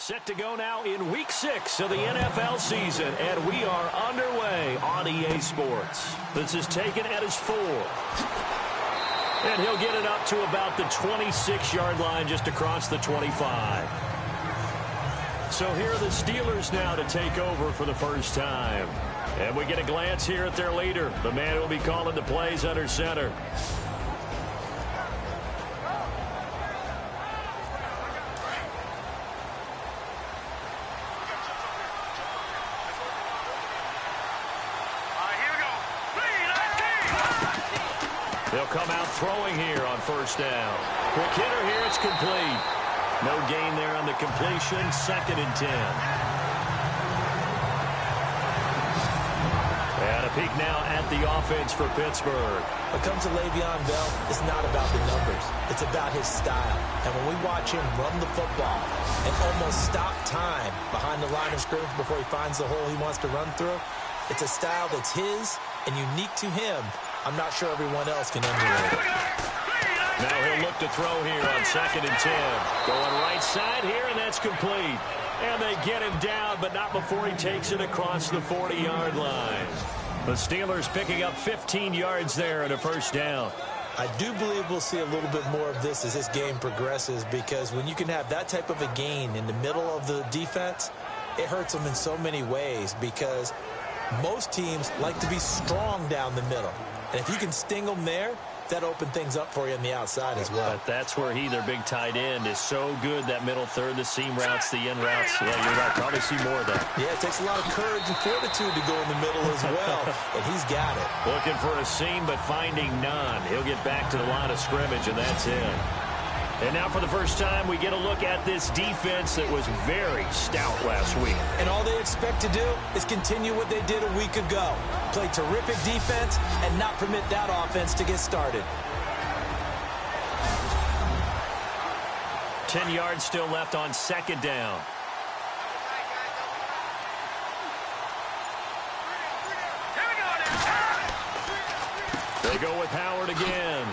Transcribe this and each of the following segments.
Set to go now in Week 6 of the NFL season, and we are underway on EA Sports. This is taken at his 4. And he'll get it up to about the 26-yard line just across the 25. So here are the Steelers now to take over for the first time. And we get a glance here at their leader, the man who will be calling the plays under center. They'll come out throwing here on first down. Quick hitter here, it's complete. No gain there on the completion, 2nd and 10. And a peek now at the offense for Pittsburgh. When it comes to Le'Veon Bell, it's not about the numbers. It's about his style. And when we watch him run the football and almost stop time behind the line of scrimmage before he finds the hole he wants to run through, it's a style that's his and unique to him. I'm not sure everyone else can emulate it. Now he'll look to throw here on 2nd and 10. Going right side here, and that's complete. And they get him down, but not before he takes it across the 40-yard line. The Steelers picking up 15 yards there and a first down. I do believe we'll see a little bit more of this as this game progresses, because when you can have that type of a gain in the middle of the defense, it hurts them in so many ways, because most teams like to be strong down the middle. And if you can sting them there, that opens things up for you on the outside as well. But that's where their big tight end, is so good, that middle third, the seam routes, the in routes. Yeah, you're right. Probably see more of that. Yeah, it takes a lot of courage and fortitude to go in the middle as well, and he's got it. Looking for a seam, but finding none. He'll get back to the line of scrimmage, and that's it. And now for the first time, we get a look at this defense that was very stout last week. And all they expect to do is continue what they did a week ago. Play terrific defense and not permit that offense to get started. 10 yards still left on 2nd down. They go with Howard again.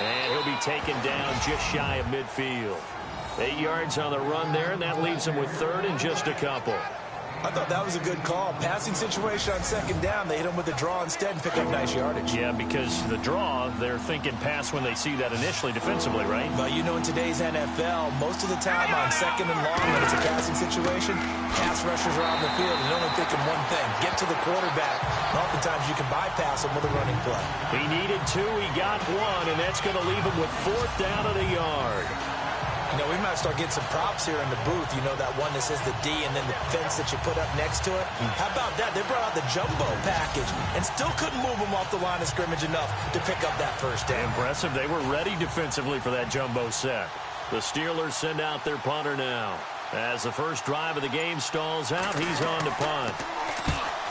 And he'll be taken down just shy of midfield. 8 yards on the run there, and that leaves him with 3rd and just a couple. I thought that was a good call. Passing situation on 2nd down. They hit him with the draw instead and pick up nice yardage. Yeah, because the draw, they're thinking pass when they see that initially defensively, right? Well, you know, in today's NFL, most of the time on 2nd and long, when it's a passing situation, pass rushers are on the field and only thinking one thing: get to the quarterback. And oftentimes you can bypass him with a running play. He needed 2, he got 1, and that's going to leave him with 4th down at a yard. You know, we might start getting some props here in the booth. You know, that one that says the D and then the fence that you put up next to it. How about that? They brought out the jumbo package and still couldn't move them off the line of scrimmage enough to pick up that first down. Impressive. They were ready defensively for that jumbo set. The Steelers send out their punter now. As the first drive of the game stalls out, he's on to punt.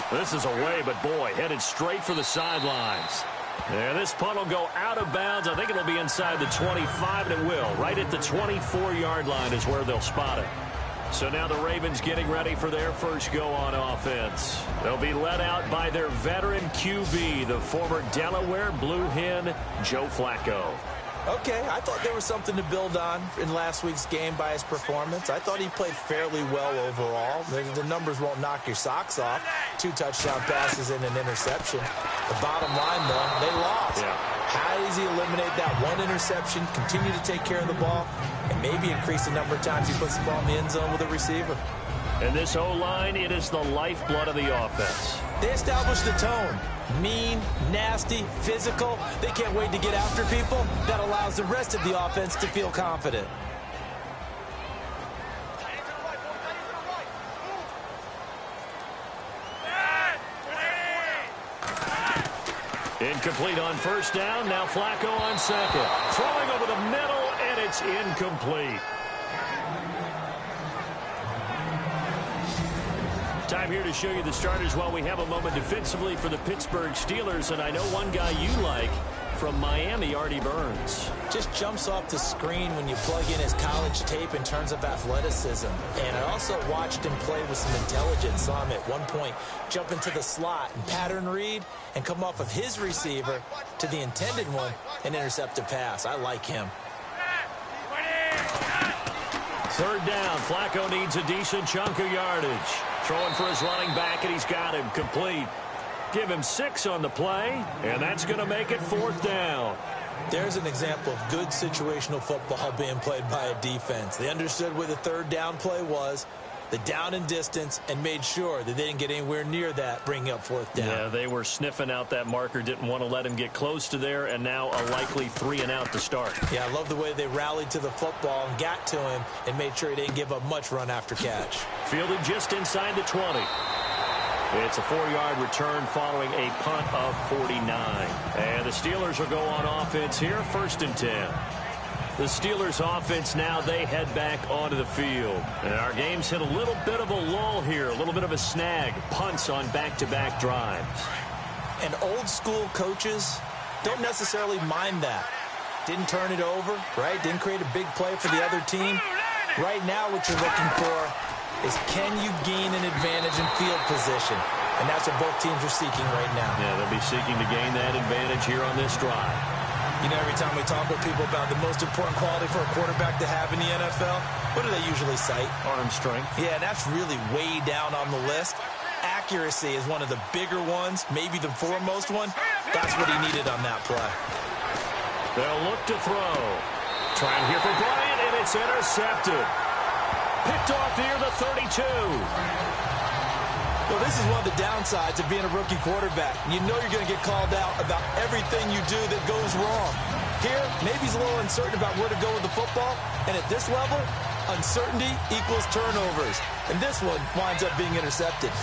This is away, but boy, headed straight for the sidelines. Yeah, this punt will go out of bounds. I think it'll be inside the 25, and it will. Right at the 24-yard line is where they'll spot it. So now the Ravens getting ready for their first go on offense. They'll be led out by their veteran QB, the former Delaware Blue Hen, Joe Flacco. Okay, I thought there was something to build on in last week's game by his performance. I thought he played fairly well overall. The numbers won't knock your socks off. 2 touchdown passes and an interception. The bottom line, though, they lost. Yeah. How does he eliminate that one interception, continue to take care of the ball, and maybe increase the number of times he puts the ball in the end zone with a receiver? And this O-line, it is the lifeblood of the offense. They established the tone. Mean, nasty, physical. They can't wait to get after people. That allows the rest of the offense to feel confident. Incomplete on first down. Now Flacco on 2nd. Throwing over the middle, and it's incomplete. Time here to show you the starters while we have a moment defensively for the Pittsburgh Steelers. And I know one guy you like from Miami, Artie Burns. Just jumps off the screen when you plug in his college tape in terms of athleticism. And I also watched him play with some intelligence. Saw him at one point jump into the slot and pattern read and come off of his receiver to the intended one and intercept a pass. I like him. Third down. Flacco needs a decent chunk of yardage. Throwing for his running back, and he's got him complete. Give him 6 on the play, and that's going to make it 4th down. There's an example of good situational football being played by a defense. They understood where the third down play was, the down and distance, and made sure that they didn't get anywhere near that, bringing up 4th down. Yeah, they were sniffing out that marker, didn't want to let him get close to there, and now a likely 3 and out to start. Yeah, I love the way they rallied to the football and got to him and made sure he didn't give up much run after catch. Fielded just inside the 20. It's a 4-yard return following a punt of 49. And the Steelers will go on offense here, 1st and 10. The Steelers offense now, they head back onto the field. And our game's hit a little bit of a lull here, a little bit of a snag. Punts on back-to-back drives. And old school coaches don't necessarily mind that. Didn't turn it over, right? Didn't create a big play for the other team. Right now what you're looking for is, can you gain an advantage in field position? And that's what both teams are seeking right now. Yeah, they'll be seeking to gain that advantage here on this drive. You know, every time we talk with people about the most important quality for a quarterback to have in the NFL, what do they usually cite? Arm strength. Yeah, that's really way down on the list. Accuracy is one of the bigger ones, maybe the foremost one. That's what he needed on that play. They'll look to throw. Trying here for Bryant, and it's intercepted. Picked off near the 32. Well, this is one of the downsides of being a rookie quarterback. You know you're going to get called out about everything you do that goes wrong. Here, maybe he's a little uncertain about where to go with the football. And at this level, uncertainty equals turnovers. And this one winds up being intercepted.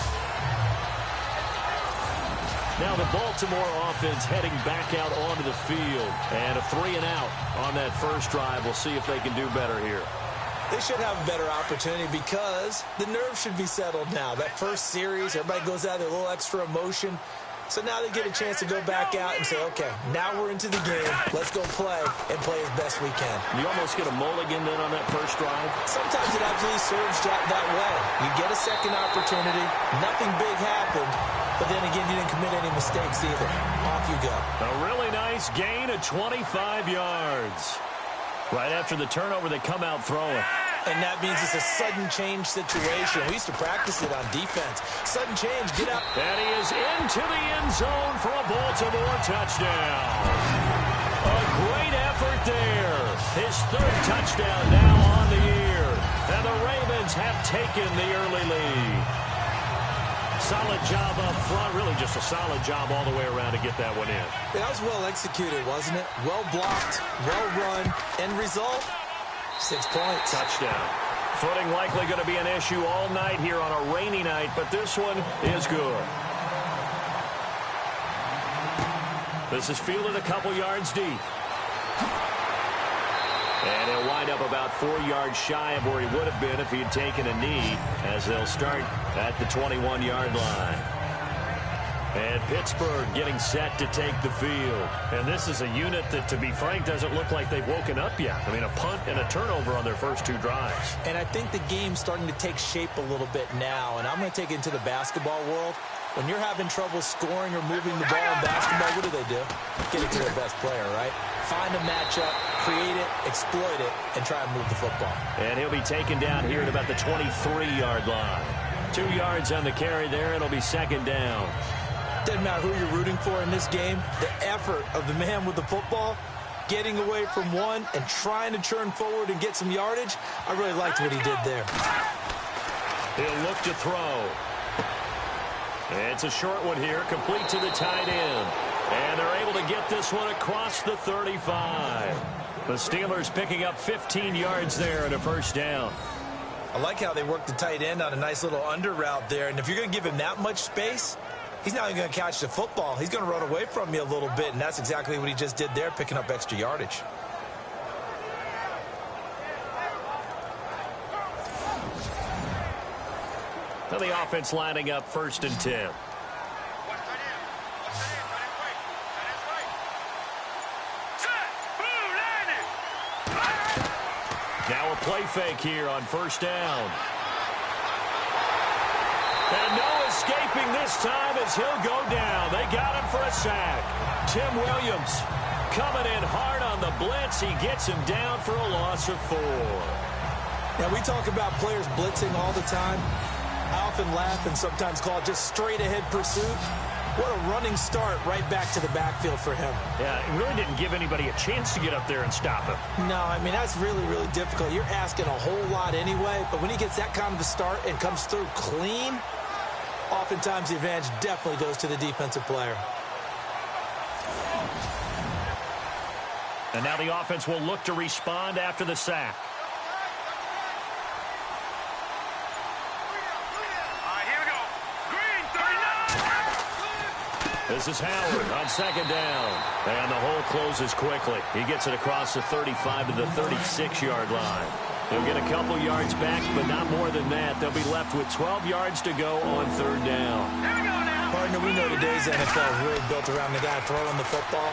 Now the Baltimore offense heading back out onto the field. And a 3 and out on that first drive. We'll see if they can do better here. They should have a better opportunity because the nerves should be settled now. That first series, everybody goes out there, a little extra emotion. So now they get a chance to go back out and say, okay, now we're into the game. Let's go play and play as best we can. You almost get a mulligan then on that first drive? Sometimes it absolutely serves that way. You get a second opportunity. Nothing big happened. But then again, you didn't commit any mistakes either. Off you go. A really nice gain of 25 yards. Right after the turnover, they come out throwing. And that means it's a sudden change situation. We used to practice it on defense. Sudden change, get up. And he is into the end zone for a Baltimore touchdown. A great effort there. His 3rd touchdown now on the year. And the Ravens have taken the early lead. Solid job up front. Really just a solid job all the way around to get that one in. That was well executed, wasn't it? Well blocked, well run. End result, 6 points. Touchdown. Footing likely going to be an issue all night here on a rainy night, but this one is good. This is fielded a couple yards deep. And he'll wind up about 4 yards shy of where he would have been if he had taken a knee, as they'll start at the 21-yard line. And Pittsburgh getting set to take the field. And this is a unit that, to be frank, doesn't look like they've woken up yet. I mean, a punt and a turnover on their first 2 drives. And I think the game's starting to take shape a little bit now. And I'm going to take it into the basketball world. When you're having trouble scoring or moving the ball in basketball, what do? Get it to their best player, right? Find a matchup, create it, exploit it, and try and move the football. And he'll be taken down here at about the 23-yard line. 2 yards on the carry there. It'll be 2nd down. Doesn't matter who you're rooting for in this game. The effort of the man with the football, getting away from one and trying to churn forward and get some yardage, I really liked what he did there. He'll look to throw. It's a short one here, complete to the tight end. And they're able to get this one across the 35. The Steelers picking up 15 yards there and a 1st down. I like how they worked the tight end on a nice little under route there. And if you're going to give him that much space, he's not even going to catch the football. He's going to run away from you a little bit, and that's exactly what he just did there, picking up extra yardage. Now the offense lining up 1st and 10. Now a play fake here on 1st down. And no escaping this time as he'll go down. They got him for a sack. Tim Williams coming in hard on the blitz. He gets him down for a loss of 4. Now, we talk about players blitzing all the time. I often laugh and sometimes call it just straight-ahead pursuit. What a running start right back to the backfield for him. Yeah, it really didn't give anybody a chance to get up there and stop him. No, I mean, that's really, really difficult. You're asking a whole lot anyway, but when he gets that kind of a start and comes through clean, oftentimes the advantage definitely goes to the defensive player. And now the offense will look to respond after the sack. This is Howard on second down. And the hole closes quickly. He gets it across the 35 to the 36-yard line. He'll get a couple yards back, but not more than that. They'll be left with 12 yards to go on third down. Partner, we know today's NFL is really built around the guy throwing the football.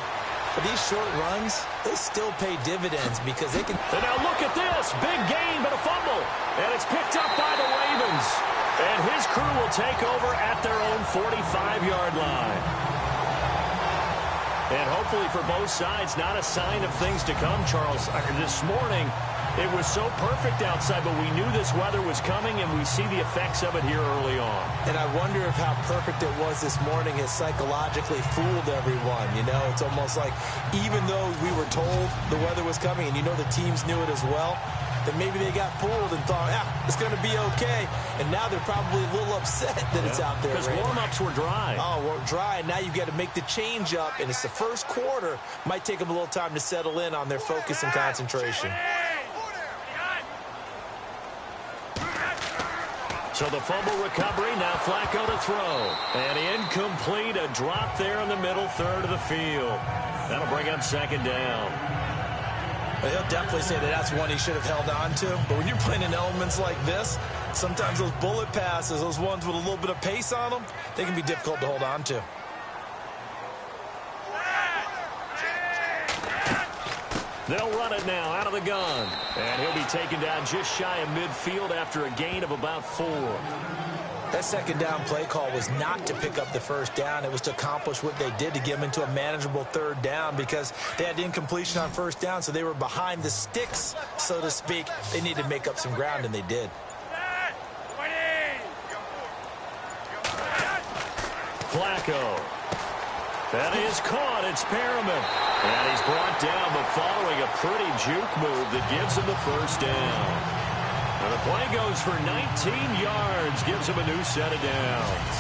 But these short runs, they still pay dividends because they can... And now look at this. Big gain, but a fumble. And it's picked up by the Ravens. And his crew will take over at their own 45-yard line. And hopefully for both sides, not a sign of things to come, Charles. This morning, it was so perfect outside, but we knew this weather was coming, and we see the effects of it here early on. And I wonder if how perfect it was this morning has psychologically fooled everyone. You know, it's almost like even though we were told the weather was coming, and you know the teams knew it as well, that maybe they got fooled and thought, it's going to be okay. And now they're probably a little upset that it's out there. Because warm-ups were dry. Oh, well, dry. Now you've got to make the change up, and it's the first quarter. Might take them a little time to settle in on their focus and concentration. So the fumble recovery, now Flacco to throw. And incomplete, a drop there in the middle third of the field. That'll bring up second down. Well, he'll definitely say that that's one he should have held on to. But when you're playing in elements like this, sometimes those bullet passes, those ones with a little bit of pace on them, they can be difficult to hold on to. They'll run it now out of the gun. And he'll be taken down just shy of midfield after a gain of about 4. That second down play call was not to pick up the first down. It was to accomplish what they did to get them into a manageable third down because they had incompletion on first down, so they were behind the sticks, so to speak. They needed to make up some ground, and they did. Flacco. That is caught. It's Perriman. And he's brought down, but following a pretty juke move that gives him the first down. And the play goes for 19 yards, gives him a new set of downs.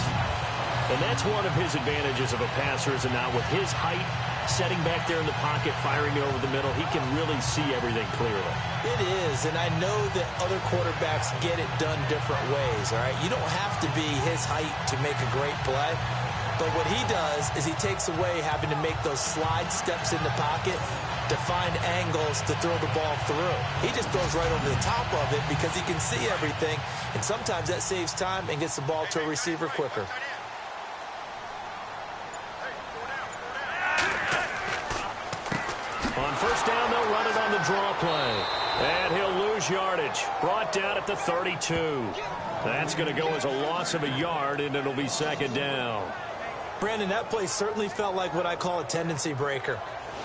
And that's one of his advantages of a passer, is not with his height, setting back there in the pocket, firing it over the middle. He can really see everything clearly. It is, and I know that other quarterbacks get it done different ways, all right? You don't have to be his height to make a great play. But what he does is he takes away having to make those slide steps in the pocket to find angles to throw the ball through. He just throws right over the top of it because he can see everything, and sometimes that saves time and gets the ball to a receiver quicker. On first down, they'll run it on the draw play. And he'll lose yardage. Brought down at the 32. That's going to go as a loss of a yard, and it'll be second down. Brandon, that play certainly felt like what I call a tendency breaker.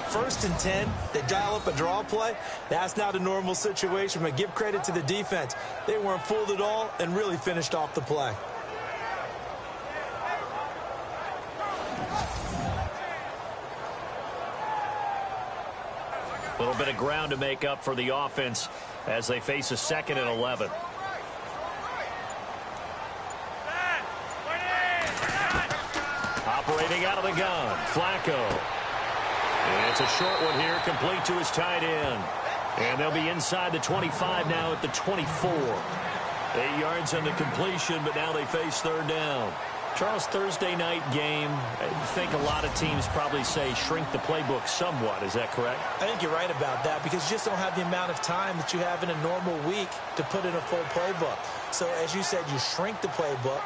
First and 10, they dial up a draw play. That's not a normal situation, but give credit to the defense. They weren't fooled at all and really finished off the play. A little bit of ground to make up for the offense as they face a 2nd and 11. Operating out of the gun, Flacco. And it's a short one here, complete to his tight end. And they'll be inside the 25 now at the 24. 8 yards on the completion, but now they face third down. Charles, Thursday night game, I think a lot of teams probably say shrink the playbook somewhat. Is that correct? I think you're right about that because you just don't have the amount of time that you have in a normal week to put in a full playbook. So, as you said, you shrink the playbook,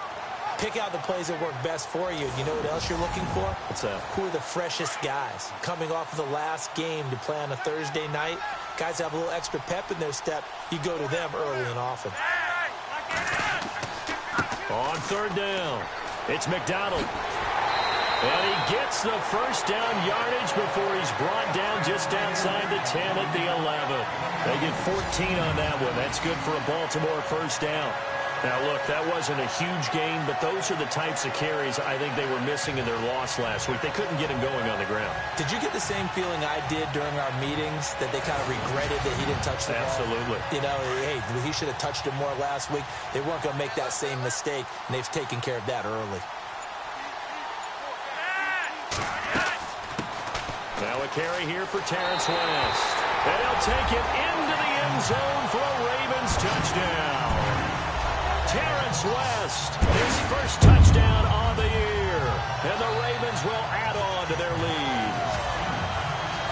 pick out the plays that work best for you. You know what else you're looking for? What's that? Who are the freshest guys coming off of the last game to play on a Thursday night? Guys have a little extra pep in their step. You go to them early and often. On third down, it's McDonald. And he gets the first down yardage before he's brought down just outside the 10 at the 11. They get 14 on that one. That's good for a Baltimore first down. Now, look, that wasn't a huge gain, but those are the types of carries I think they were missing in their loss last week. They couldn't get him going on the ground. Did you get the same feeling I did during our meetings, that they kind of regretted that he didn't touch the ball? Absolutely. You know, hey, he should have touched it more last week. They weren't going to make that same mistake, and they've taken care of that early. Now a carry here for Terrence West. And he'll take it into the end zone for a Ravens touchdown. Terrence West, his first touchdown on the year. And the Ravens will add on to their lead.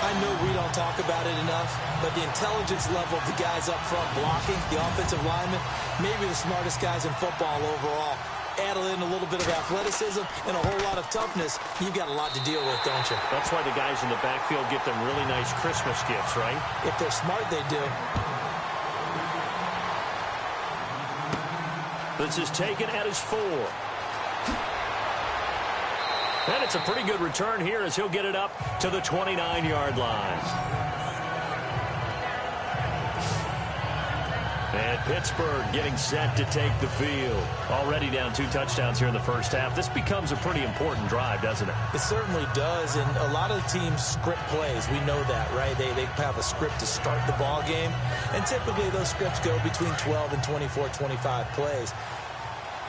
I know we don't talk about it enough, but the intelligence level of the guys up front blocking, the offensive linemen, maybe the smartest guys in football overall. Add in a little bit of athleticism and a whole lot of toughness, you've got a lot to deal with, don't you? That's why the guys in the backfield get them really nice Christmas gifts, right? If they're smart, they do. This is taken at his 4. And it's a pretty good return here as he'll get it up to the 29-yard line. And Pittsburgh getting set to take the field. Already down 2 touchdowns here in the first half. This becomes a pretty important drive, doesn't it? It certainly does, and a lot of the teams script plays. We know that, right? They have a script to start the ball game, and typically those scripts go between 12 and 24, 25 plays.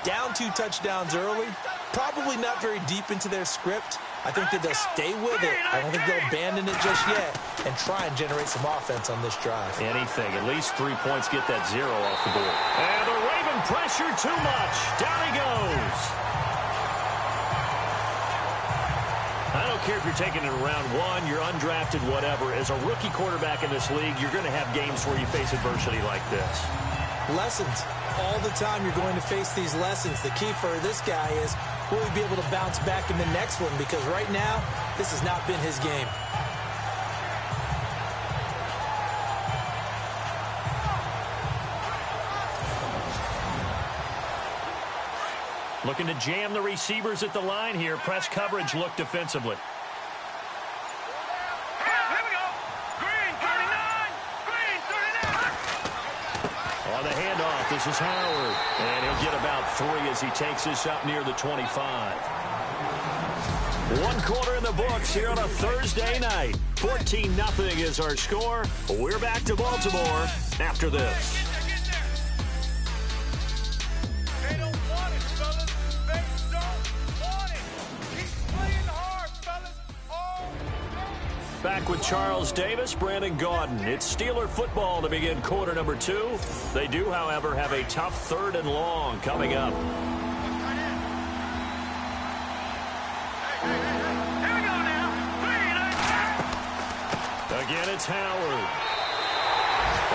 Down 2 touchdowns early, probably not very deep into their script. I think that they'll stay with it. I don't think they'll abandon it just yet and try and generate some offense on this drive. Anything. At least 3 points, get that 0 off the board. And the Raven pressure too much. Down he goes. I don't care if you're taking it in round 1, you're undrafted, whatever. As a rookie quarterback in this league, you're going to have games where you face adversity like this. Lessons. All the time you're going to face these lessons. The key for this guy is, will he be able to bounce back in the next one? Because right now, this has not been his game. Looking to jam the receivers at the line here. Press coverage look defensively. On the handoff, this is Howard. And he'll get about 3 as he takes this up near the 25. 1 quarter in the books here on a Thursday night. 14-0 is our score. We're back to Baltimore after this. They don't want it, fellas. They don't want it. Keep playing hard, fellas. Back with Charles Davis, Brandon Gaudin. It's Steeler football to begin quarter number 2. They do, however, have a tough 3rd and long coming up. Again, it's Howard.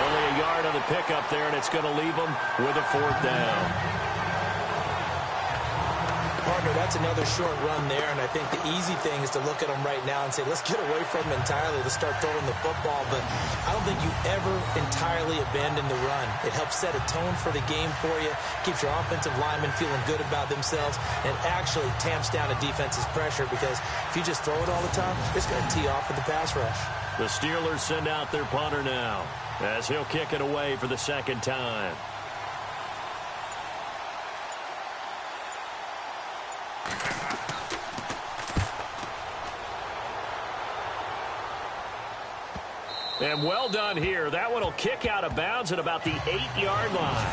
Only a yard on the pickup there, and it's going to leave them with a 4th down. Partner, that's another short run there, and I think the easy thing is to look at them right now and say, let's get away from them entirely. Let's start throwing the football, but I don't think you ever entirely abandon the run. It helps set a tone for the game for you, keeps your offensive linemen feeling good about themselves, and actually tamps down a defense's pressure, because if you just throw it all the time, it's going to tee off with the pass rush. The Steelers send out their punter now, as he'll kick it away for the 2nd time. And well done here. That one will kick out of bounds at about the 8-yard line.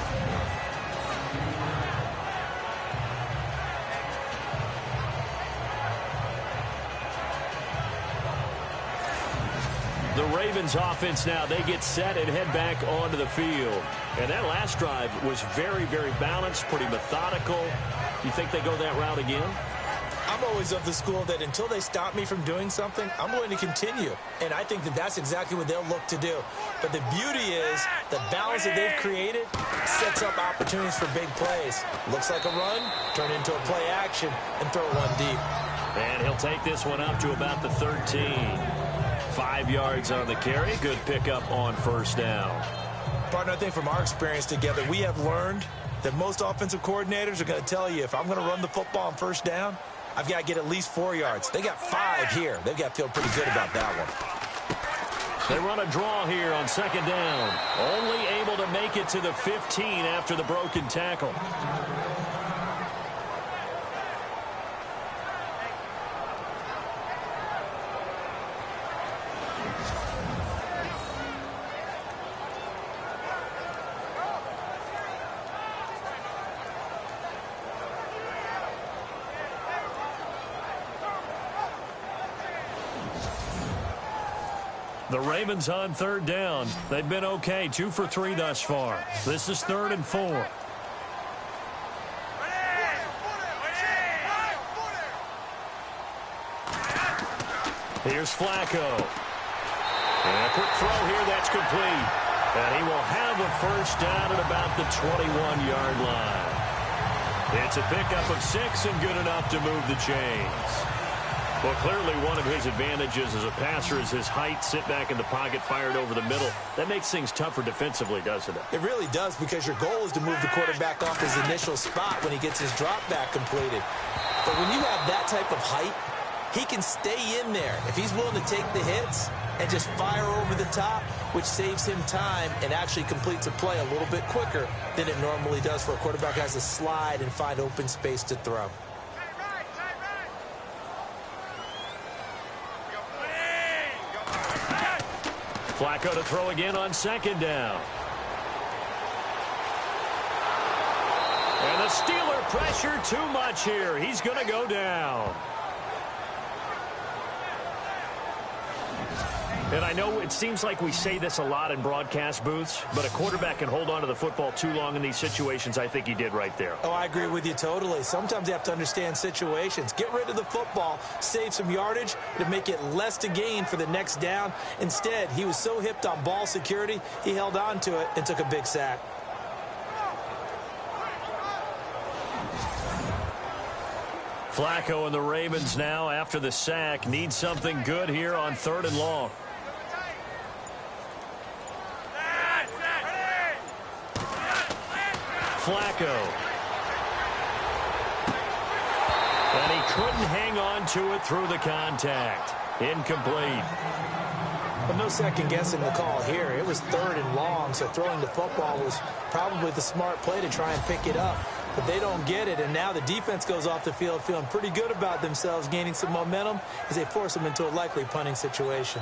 The Ravens offense now, they get set and head back onto the field. And that last drive was very, very balanced, pretty methodical. You think they go that route again? I'm always of the school that until they stop me from doing something, I'm going to continue. And I think that that's exactly what they'll look to do. But the beauty is the balance that they've created sets up opportunities for big plays. Looks like a run, turn it into a play action, and throw one deep. And he'll take this one up to about the 13. 5 yards on the carry. Good pickup on 1st down. Partner, I think from our experience together, we have learned that most offensive coordinators are going to tell you, if I'm going to run the football on 1st down, I've got to get at least 4 yards. They got 5 here. They've got to feel pretty good about that one. They run a draw here on second down. Only able to make it to the 15 after the broken tackle. The Ravens on third down. They've been okay, 2 for 3 thus far. This is 3rd and 4. Here's Flacco. And a quick throw here that's complete. And he will have a first down at about the 21-yard line. It's a pickup of 6 and good enough to move the chains. Well, clearly one of his advantages as a passer is his height, sit back in the pocket, fired over the middle. That makes things tougher defensively, doesn't it? It really does, because your goal is to move the quarterback off his initial spot when he gets his drop back completed. But when you have that type of height, he can stay in there if he's willing to take the hits and just fire over the top, which saves him time and actually completes a play a little bit quicker than it normally does for a quarterback who has to slide and find open space to throw. Flacco to throw again on second down. And the Steeler pressure too much here. He's going to go down. And I know it seems like we say this a lot in broadcast booths, but a quarterback can hold on to the football too long in these situations. I think he did right there. Oh, I agree with you totally. Sometimes you have to understand situations. Get rid of the football, save some yardage to make it less to gain for the next down. Instead, he was so hipped on ball security, he held on to it and took a big sack. Flacco and the Ravens now, after the sack, need something good here on 3rd and long. Flacco. And he couldn't hang on to it through the contact. Incomplete. But no second guessing the call here. It was 3rd and long, so throwing the football was probably the smart play to try and pick it up. But they don't get it, and now the defense goes off the field feeling pretty good about themselves, gaining some momentum as they force them into a likely punting situation.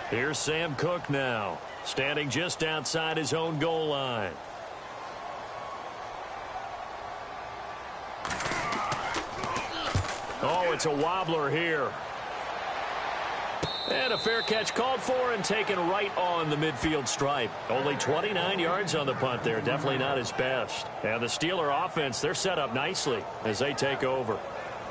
Here's Sam Cook now, standing just outside his own goal line. Oh, it's a wobbler here. And a fair catch called for and taken right on the midfield stripe. Only 29 yards on the punt there. Definitely not his best. And the Steeler offense, they're set up nicely as they take over.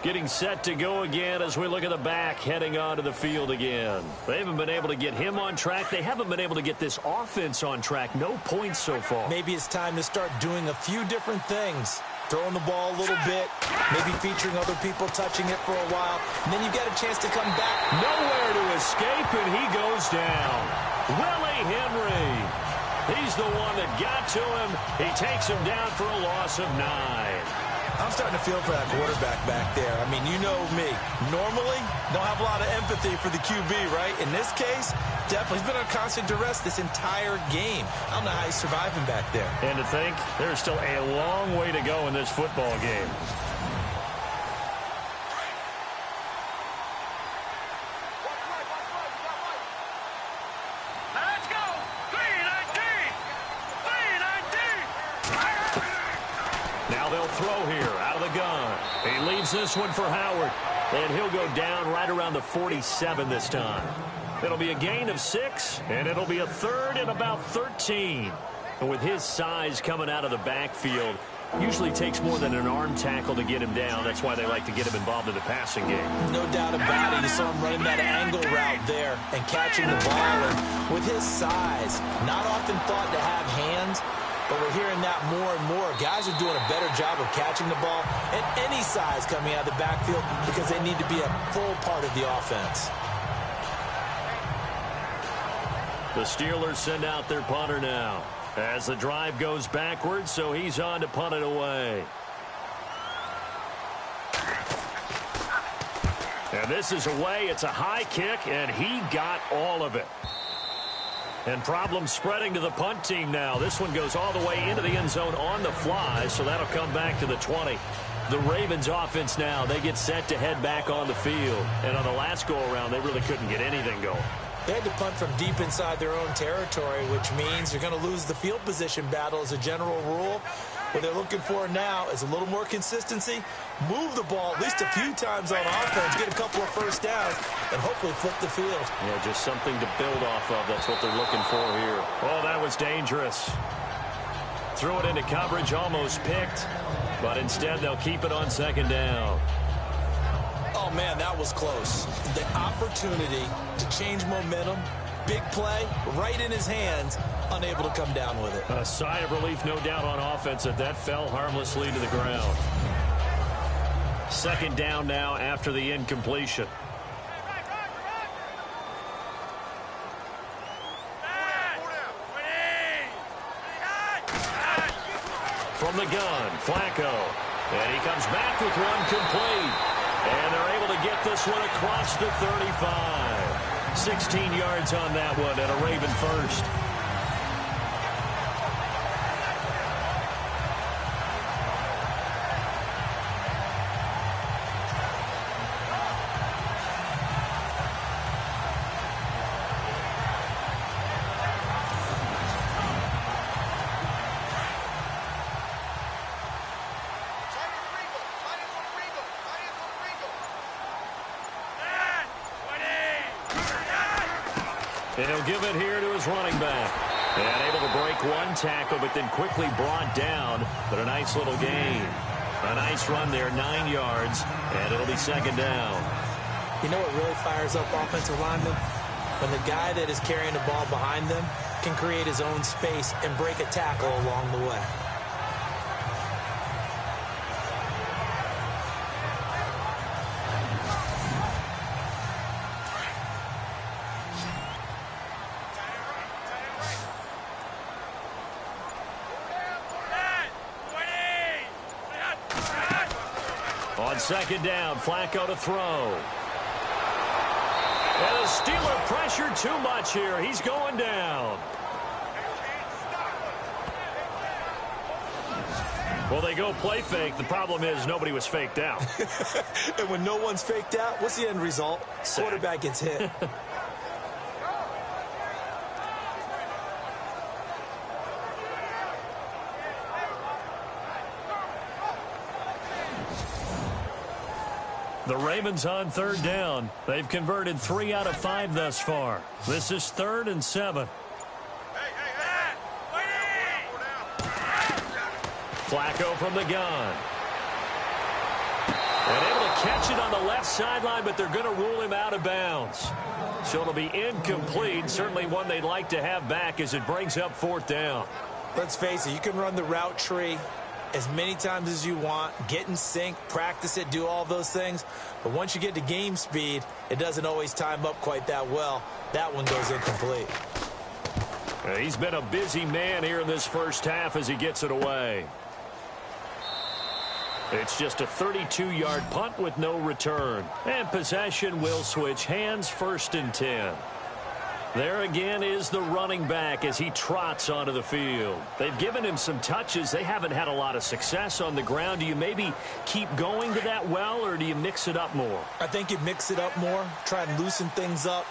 Getting set to go again as we look at the back, heading onto the field again. They haven't been able to get him on track. They haven't been able to get this offense on track. No points so far. Maybe it's time to start doing a few different things. Throwing the ball a little bit, maybe featuring other people touching it for a while, and then you get a chance to come back. Nowhere to escape, and he goes down. Willie Henry. He's the one that got to him. He takes him down for a loss of 9. I'm starting to feel for that quarterback back there. I mean, you know me. Normally, don't have a lot of empathy for the QB, right? In this case, definitely. He's been on constant duress this entire game. I don't know how he's surviving back there. And to think, there's still a long way to go in this football game. Let's go! 319! 319! Now they'll throw here out of the gun. He leaves this one for Howard. And he'll go down right around the 47 this time. It'll be a gain of 6, and it'll be a 3rd and about 13. And with his size coming out of the backfield, usually takes more than an arm tackle to get him down. That's why they like to get him involved in the passing game. No doubt about it. You saw him running that angle route there and catching the ball. And with his size, not often thought to have hands, but we're hearing that more and more. Guys are doing a better job of catching the ball at any size coming out of the backfield because they need to be a full part of the offense. The Steelers send out their punter now. As the drive goes backwards, so he's on to punt it away. And this is away. It's a high kick, and he got all of it. And problems spreading to the punt team now. This one goes all the way into the end zone on the fly, so that'll come back to the 20. The Ravens offense now, they get set to head back on the field. And on the last go-around, they really couldn't get anything going. They had to punt from deep inside their own territory, which means you're going to lose the field position battle as a general rule. What they're looking for now is a little more consistency, move the ball at least a few times on offense, get a couple of first downs, and hopefully flip the field. Yeah, just something to build off of. That's what they're looking for here. Oh, that was dangerous. Threw it into coverage, almost picked, but instead they'll keep it on second down. Oh, man, that was close. The opportunity to change momentum, big play, right in his hands, unable to come down with it. A sigh of relief, no doubt, on offense that fell harmlessly to the ground. Second down now after the incompletion. From the gun, Flacco. And he comes back with one complete. And they're able to get this one across the 35. 16 yards on that one and a Raven first. And he'll give it here to his running back. And able to break one tackle, but then quickly brought down. But a nice little gain. A nice run there, 9 yards, and it'll be second down. You know what really fires up offensive linemen? When the guy that is carrying the ball behind them can create his own space and break a tackle along the way. On second down, Flacco to throw. And the Steeler pressure too much here. He's going down. Well, they go play fake. The problem is nobody was faked out. And when no one's faked out, what's the end result? Sack. Quarterback gets hit. The Ravens on third down. They've converted 3 out of 5 thus far. This is 3rd and 7. Flacco from the gun. And able to catch it on the left sideline, but they're going to rule him out of bounds. So it'll be incomplete. Certainly one they'd like to have back as it brings up 4th down. Let's face it, you can run the route tree as many times as you want, get in sync, practice it, do all those things. But once you get to game speed, it doesn't always time up quite that well. That one goes incomplete. He's been a busy man here in this first half as he gets it away. It's just a 32-yard punt with no return. And possession will switch hands, 1st and 10. There again is the running back as he trots onto the field. They've given him some touches. They haven't had a lot of success on the ground. Do you maybe keep going to that well, or do you mix it up more? I think you mix it up more, try and loosen things up.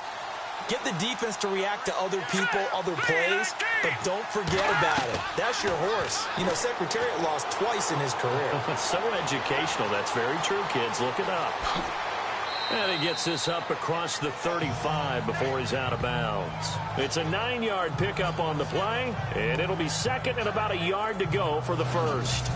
Get the defense to react to other people, other plays, but don't forget about it. That's your horse. You know, Secretariat lost twice in his career. So educational. That's very true, kids. Look it up. And he gets this up across the 35 before he's out of bounds. It's a 9-yard pickup on the play, and it'll be 2nd and about a yard to go for the first.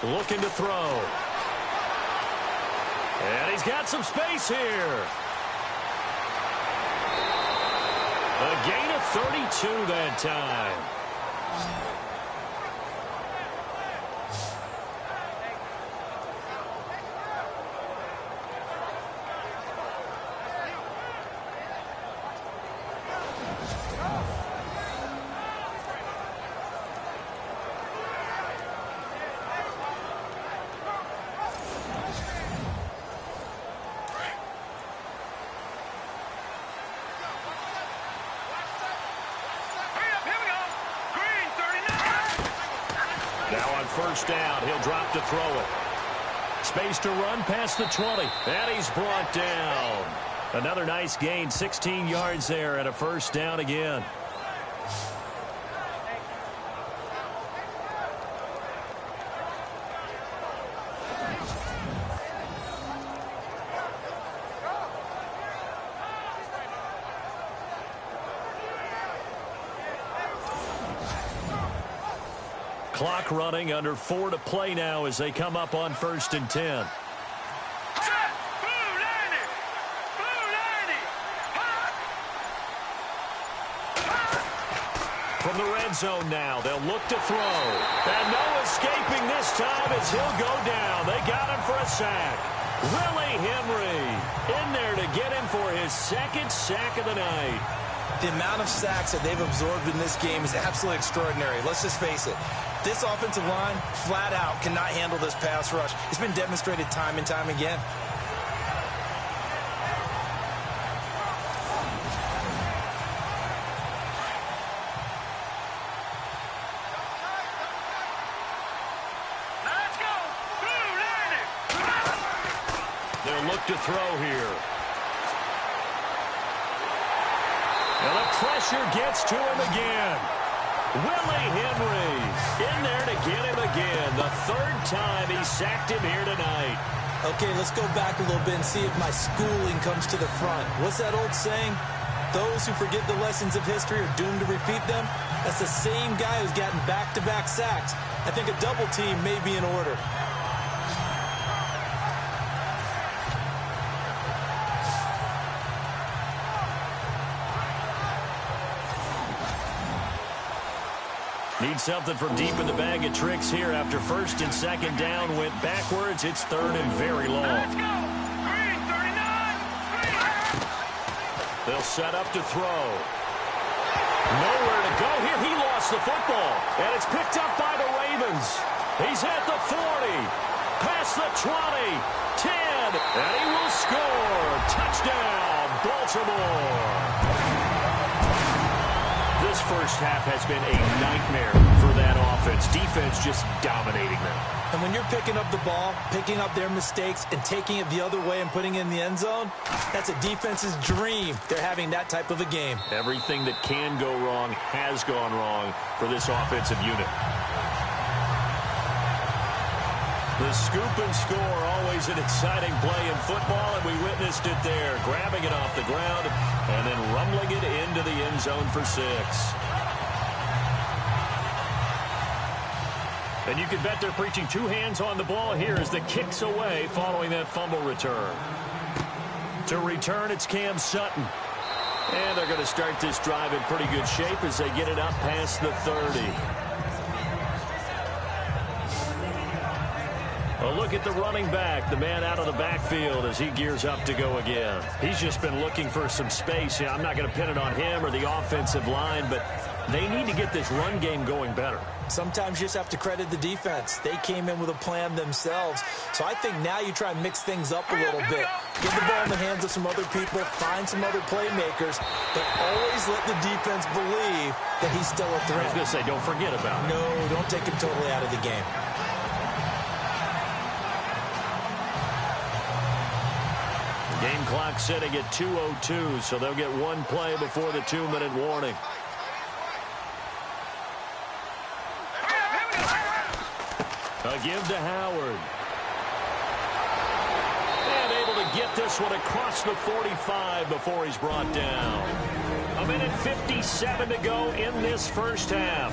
Looking to throw. And he's got some space here. A gain of 32 that time. Now on first down, he'll drop to throw it. Space to run past the 20. And he's brought down. Another nice gain, 16 yards there and a first down again. Clock running, under 4 to play now as they come up on 1st and 10. From the red zone now, they'll look to throw. And no escaping this time as he'll go down. They got him for a sack. Willie Henry in there to get him for his 2nd sack of the night. The amount of sacks that they've absorbed in this game is absolutely extraordinary. Let's just face it. This offensive line, flat out, cannot handle this pass rush. It's been demonstrated time and time again. Let's go! They'll look to throw here. And the pressure gets to him again. Willie Henry in there to get him again. The 3rd time he sacked him here tonight. Okay, let's go back a little bit and see if my schooling comes to the front. What's that old saying? Those who forget the lessons of history are doomed to repeat them. That's the same guy who's gotten back-to-back sacks. I think a double team may be in order. Need something from deep in the bag of tricks here after 1st and 2nd down went backwards. It's 3rd and very long. Let's go! Green 39! Green! They'll set up to throw. Nowhere to go here. He lost the football. And it's picked up by the Ravens. He's at the 40. Past the 20. 10. And he will score. Touchdown, Baltimore. This first half has been a nightmare for that offense. Defense just dominating them. And when you're picking up the ball, picking up their mistakes, and taking it the other way and putting it in the end zone, that's a defense's dream. They're having that type of a game. Everything that can go wrong has gone wrong for this offensive unit. The scoop and score, always an exciting play in football, and we witnessed it there, grabbing it off the ground and then rumbling it into the end zone for 6. And you can bet they're preaching 2 hands on the ball here as the kick's away following that fumble return. To return, it's Cam Sutton. And they're going to start this drive in pretty good shape as they get it up past the 30. A look at the running back, the man out of the backfield as he gears up to go again. He's just been looking for some space. I'm not going to pin it on him or the offensive line, but they need to get this run game going better. Sometimes you just have to credit the defense. They came in with a plan themselves. So I think now you try and mix things up a little bit. Get the ball in the hands of some other people, find some other playmakers, but always let the defense believe that he's still a threat. I was going to say, don't forget about it. No, don't take him totally out of the game. Game clock setting at 2:02, so they'll get one play before the 2-minute warning. A give to Howard. And able to get this one across the 45 before he's brought down. 1:57 to go in this first half.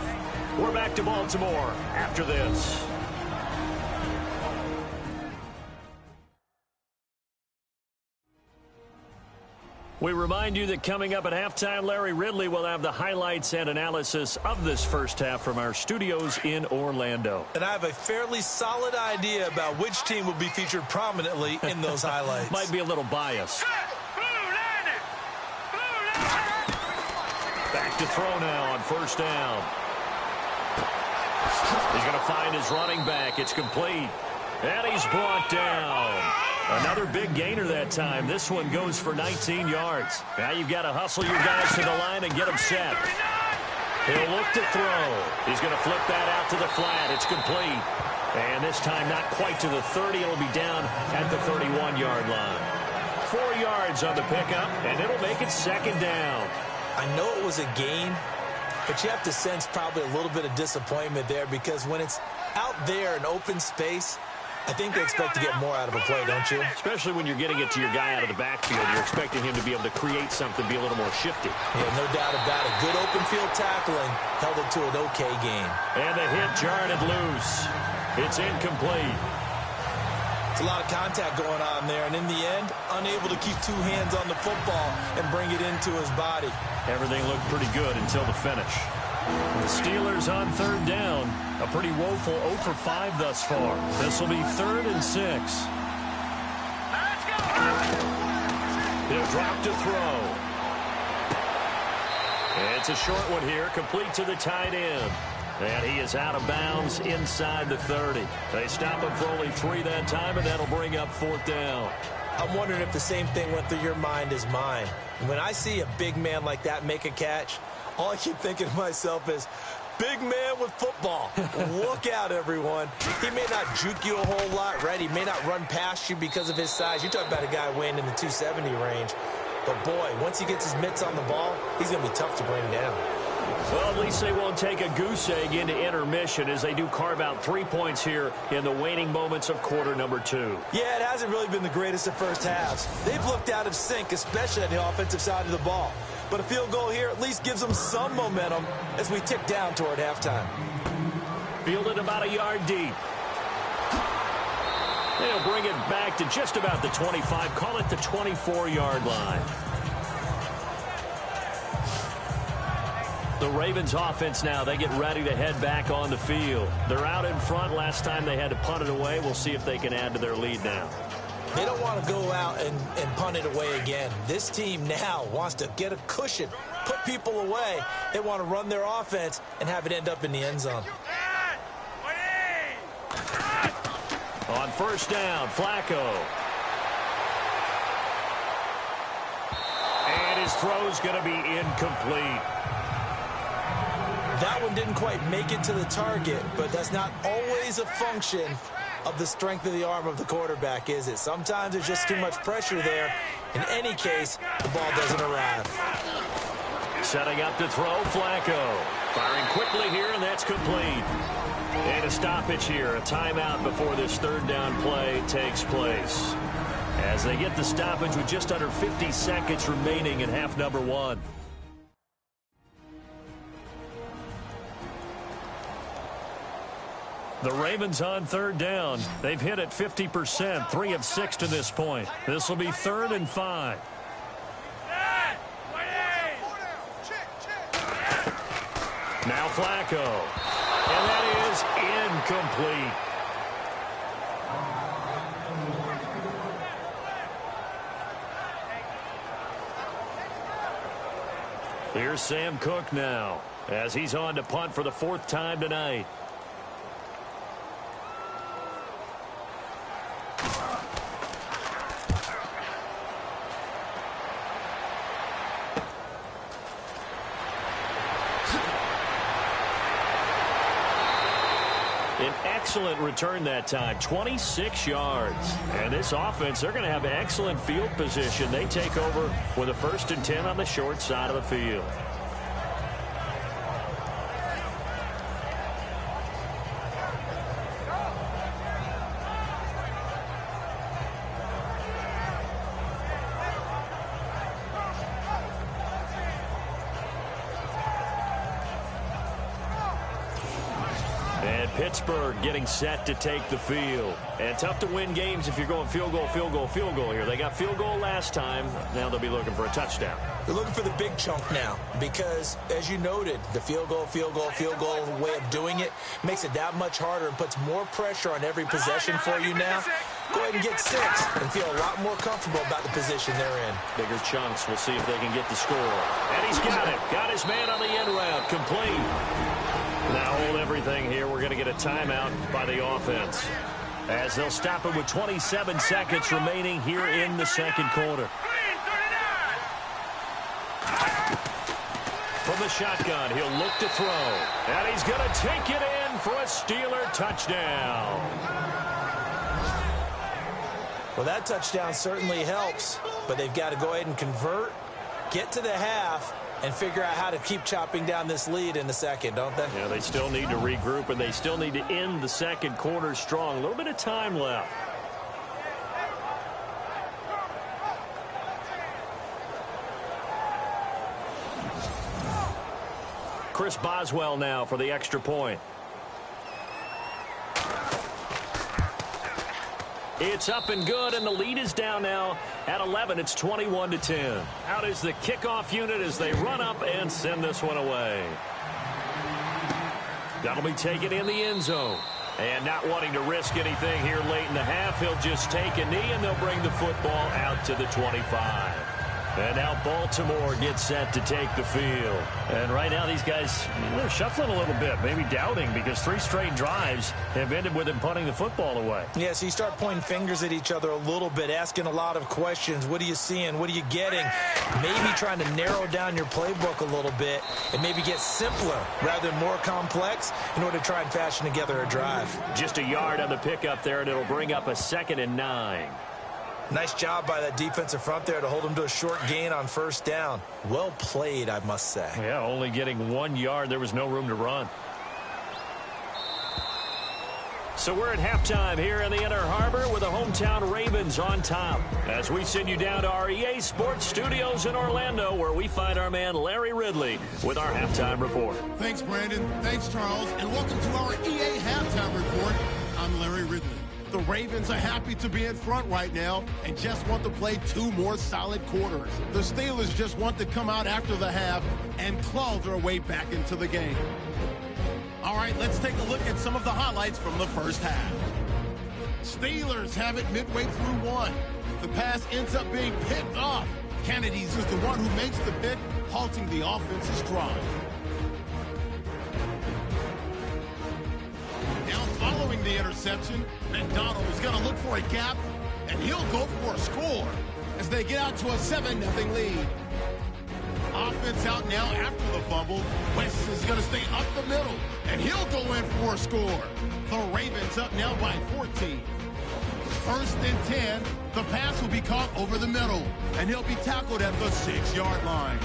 We're back to Baltimore after this. We remind you that coming up at halftime, Larry Ridley will have the highlights and analysis of this first half from our studios in Orlando. And I have a fairly solid idea about which team will be featured prominently in those highlights. Might be a little biased. Back to throw now on first down. He's going to find his running back. It's complete. And he's brought down. Another big gainer that time. This one goes for 19 yards. Now you've got to hustle your guys to the line and get them set. He'll look to throw. He's going to flip that out to the flat. It's complete. And this time not quite to the 30. It'll be down at the 31-yard line. 4 yards on the pickup, and it'll make it second down. I know it was a gain, but you have to sense probably a little bit of disappointment there because when it's out there in open space, I think they expect to get more out of a play, don't you? Especially when you're getting it to your guy out of the backfield. You're expecting him to be able to create something, be a little more shifty. Yeah, no doubt about it. Good open field tackling held it to an okay gain. And the hit jarred it loose. It's incomplete. It's a lot of contact going on there, and in the end, unable to keep two hands on the football and bring it into his body. Everything looked pretty good until the finish. The Steelers on third down. A pretty woeful 0 for 5 thus far. This will be 3rd and 6. He'll drop to throw. It's a short one here, complete to the tight end. And he is out of bounds inside the 30. They stop him for only 3 that time, and that'll bring up 4th down. I'm wondering if the same thing went through your mind as mine. When I see a big man like that make a catch, all I keep thinking to myself is, big man with football. Look out, everyone. He may not juke you a whole lot, right? He may not run past you because of his size. You're talking about a guy weighing in the 270 range. But, boy, once he gets his mitts on the ball, he's going to be tough to bring down. Well, at least they won't take a goose egg into intermission as they do carve out 3 points here in the waning moments of quarter number 2. Yeah, it hasn't really been the greatest of first halves. They've looked out of sync, especially on the offensive side of the ball. But a field goal here at least gives them some momentum as we tick down toward halftime. Fielded about a yard deep. They'll bring it back to just about the 25. Call it the 24-yard line. The Ravens offense now, they get ready to head back on the field. They're out in front. Last time they had to punt it away. We'll see if they can add to their lead now. They don't want to go out and punt it away again. This team now wants to get a cushion, put people away. They want to run their offense and have it end up in the end zone. On first down, Flacco. And his throw's going to be incomplete. That one didn't quite make it to the target, but that's not always a function of the strength of the arm of the quarterback, is it? Sometimes there's just too much pressure there. In any case, the ball doesn't arrive. Setting up to throw, Flacco. Firing quickly here, and that's complete. And a stoppage here, a timeout before this third down play takes place. As they get the stoppage with just under 50 seconds remaining in half number 1. The Ravens on third down. They've hit it 50%, 3 of 6 to this point. This will be 3rd and 5. Now Flacco. And that is incomplete. Here's Sam Cook now as he's on to punt for the 4th time tonight. An excellent return that time, 26 yards. And this offense, they're going to have excellent field position. They take over with a 1st and 10 on the short side of the field. Pittsburgh getting set to take the field. And tough to win games if you're going field goal, field goal, field goal here. They got field goal last time. Now they'll be looking for a touchdown. They're looking for the big chunk now because, as you noted, the field goal way of doing it makes it that much harder and puts more pressure on every possession for you now. Go ahead and get 6 and feel a lot more comfortable about the position they're in. Bigger chunks. We'll see if they can get the score. And he's got it. Got his man on the end route. Complete. Now hold everything here. We're going to get a timeout by the offense, as they'll stop it with 27 seconds remaining here in the second quarter. From the shotgun, he'll look to throw. And he's going to take it in for a Steeler touchdown. Well, that touchdown certainly helps, but they've got to go ahead and convert, get to the half, and figure out how to keep chopping down this lead in the second, don't they? Yeah, they still need to regroup, and they still need to end the second quarter strong. A little bit of time left. Chris Boswell now for the extra point. It's up and good, and the lead is down now at 11. It's 21-10. Out is the kickoff unit as they run up and send this one away. That'll be taken in the end zone. And not wanting to risk anything here late in the half, he'll just take a knee, and they'll bring the football out to the 25. And now Baltimore gets set to take the field. And right now these guys, they're shuffling a little bit, maybe doubting, because 3 straight drives have ended with them punting the football away. Yeah, so you start pointing fingers at each other a little bit, asking a lot of questions. What are you seeing? What are you getting? Maybe trying to narrow down your playbook a little bit and maybe get simpler rather than more complex in order to try and fashion together a drive. Just a yard on the pickup there, and it'll bring up a 2nd and 9. Nice job by that defensive front there to hold them to a short gain on first down. Well played, I must say. Yeah, only getting 1 yard. There was no room to run. So we're at halftime here in the Inner Harbor with the hometown Ravens on top, as we send you down to our EA Sports Studios in Orlando, where we find our man Larry Ridley with our halftime report. Thanks, Brandon. Thanks, Charles. And welcome to our EA Halftime Report. I'm Larry Ridley. The Ravens are happy to be in front right now and just want to play 2 more solid quarters. The Steelers just want to come out after the half and claw their way back into the game. All right, let's take a look at some of the highlights from the first half. Steelers have it midway through 1. The pass ends up being picked off. Kennedy's is the one who makes the pick, halting the offense's drive. Now following the interception, McDonald is going to look for a gap, and he'll go for a score as they get out to a 7-0 lead. Offense out now after the fumble. West is going to stay up the middle, and he'll go in for a score. The Ravens up now by 14. 1st and 10. The pass will be caught over the middle, and he'll be tackled at the 6-yard line.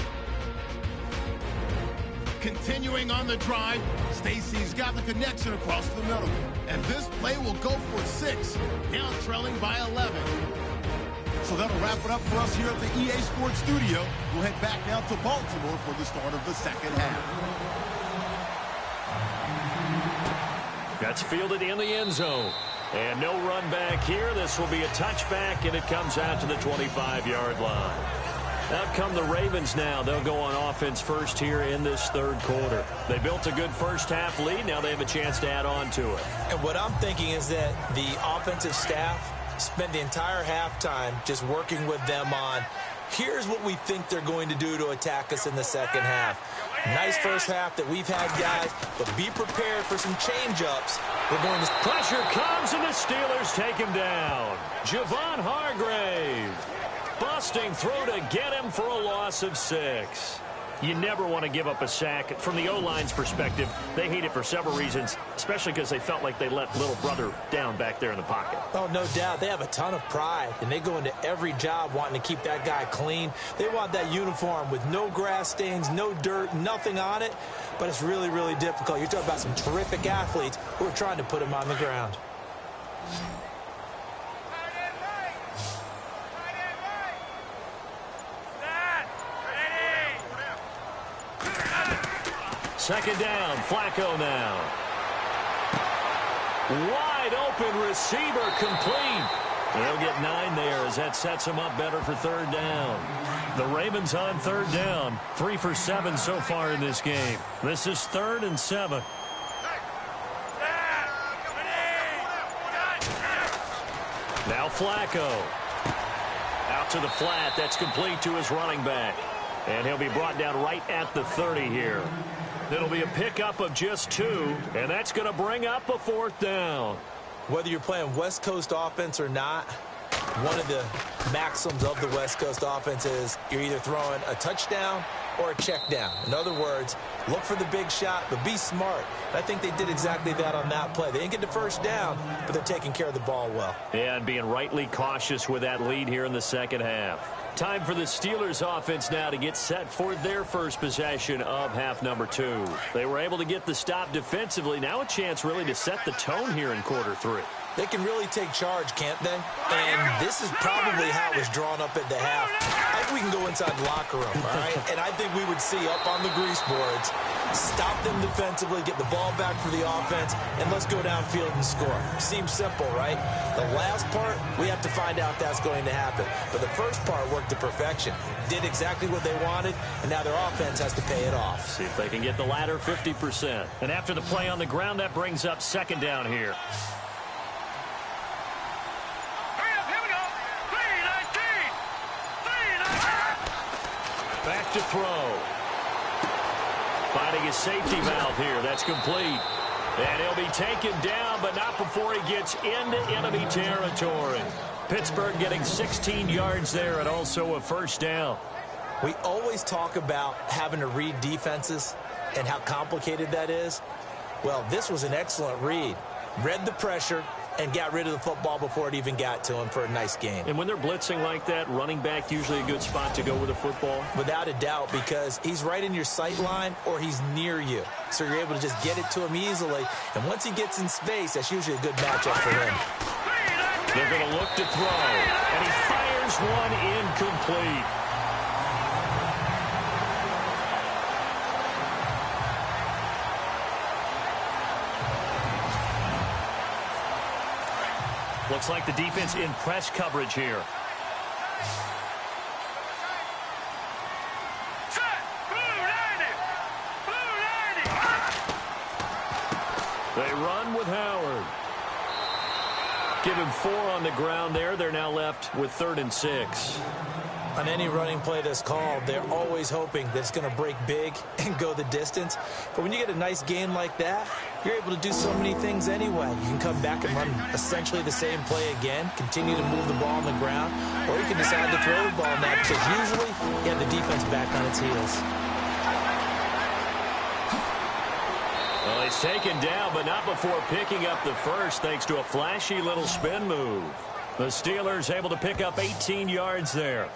Continuing on the drive, Stacy's got the connection across the middle. And this play will go for 6, now trailing by 11. So that'll wrap it up for us here at the EA Sports Studio. We'll head back now to Baltimore for the start of the second half. That's fielded in the end zone. And no run back here. This will be a touchback, and it comes out to the 25-yard line. Out come the Ravens now. They'll go on offense first here in this third quarter. They built a good first half lead. Now they have a chance to add on to it. And what I'm thinking is that the offensive staff spent the entire halftime just working with them on, here's what we think they're going to do to attack us in the second half. Nice first half that we've had, guys, but be prepared for some change-ups. We're going to... Pressure comes, and the Steelers take him down. Javon Hargrave. Busting through to get him for a loss of 6. You never want to give up a sack. From the O-line's perspective, they hate it for several reasons, especially because they felt like they let little brother down back there in the pocket. Oh, no doubt. They have a ton of pride, and they go into every job wanting to keep that guy clean. They want that uniform with no grass stains, no dirt, nothing on it, but it's really, really difficult. You're talking about some terrific athletes who are trying to put him on the ground. Second down, Flacco now. Wide open receiver complete. They'll get 9 there as that sets them up better for third down. The Ravens on third down. 3 for 7 so far in this game. This is 3rd and 7. Now Flacco. Out to the flat. That's complete to his running back. And he'll be brought down right at the 30 here. It'll be a pickup of just 2, and that's going to bring up a 4th down. Whether you're playing West Coast offense or not, one of the maxims of the West Coast offense is you're either throwing a touchdown or a check down. In other words, look for the big shot, but be smart. And I think they did exactly that on that play. They didn't get the first down, but they're taking care of the ball well. Yeah, and being rightly cautious with that lead here in the second half. Time for the Steelers offense now to get set for their first possession of half number 2. They were able to get the stop defensively. Now a chance really to set the tone here in quarter 3. They can really take charge, can't they? And this is probably how it was drawn up at the half. I think we can go inside the locker room, all right? And I think we would see up on the grease boards, stop them defensively, get the ball back for the offense, and let's go downfield and score. Seems simple, right? The last part, we have to find out that's going to happen. But the first part worked to perfection. Did exactly what they wanted, and now their offense has to pay it off. See if they can get the latter 50%. And after the play on the ground, that brings up 2nd down here. Back to throw. Finding his safety valve here. That's complete. And he'll be taken down, but not before he gets into enemy territory. Pittsburgh getting 16 yards there and also a 1st down. We always talk about having to read defenses and how complicated that is. Well, this was an excellent read. Read the pressure and got rid of the football before it even got to him for a nice game. And when they're blitzing like that, running back usually a good spot to go with the football? Without a doubt, because he's right in your sight line or he's near you. So you're able to just get it to him easily. And once he gets in space, that's usually a good matchup for him. They're going to look to throw. And he fires one incomplete. Looks like the defense in press coverage here. They run with Howard. Give him 4 on the ground there. They're now left with 3rd and 6. On any running play that's called, they're always hoping that it's going to break big and go the distance. But when you get a nice game like that, you're able to do so many things anyway. You can come back and run essentially the same play again, continue to move the ball on the ground, or you can decide to throw the ball now because usually you have the defense back on its heels. Well, he's taken down, but not before picking up the first thanks to a flashy little spin move. The Steelers able to pick up 18 yards there.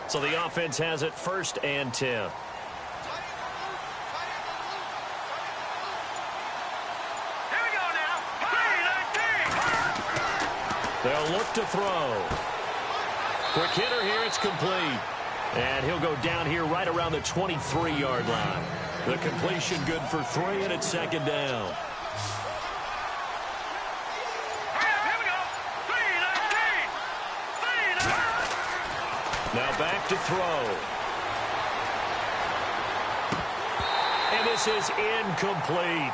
So the offense has it 1st and 10. Here we go now. 3-19. They'll look to throw. Quick hitter here. It's complete. And he'll go down here right around the 23-yard line. The completion good for 3, and it's 2nd down. Now back to throw. And this is incomplete.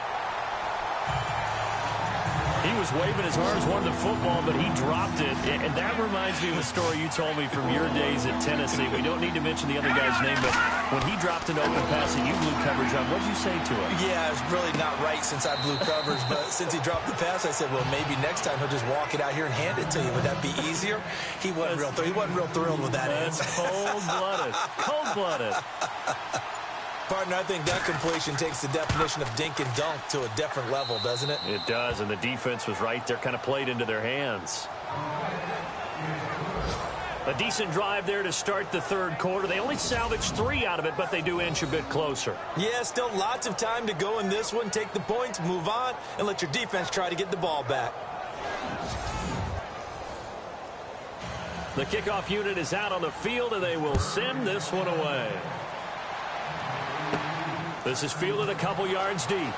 He was waving his arms, wanted the football, but he dropped it. And that reminds me of a story you told me from your days at Tennessee. We don't need to mention the other guy's name, but when he dropped an open pass and you blew coverage on, what did you say to him? Yeah, it's really not right since I blew coverage, but since he dropped the pass, I said, well, maybe next time he'll just walk it out here and hand it to you. Would that be easier? He wasn't real thrilled with that answer. That's cold-blooded. Cold-blooded. Partner, I think that completion takes the definition of dink and dunk to a different level, doesn't it? It does, and the defense was right there, kind of played into their hands. A decent drive there to start the third quarter. They only salvaged 3 out of it, but they do inch a bit closer. Yeah, still lots of time to go in this one. Take the points, move on, and let your defense try to get the ball back. The kickoff unit is out on the field, and they will send this one away. This is fielded a couple yards deep.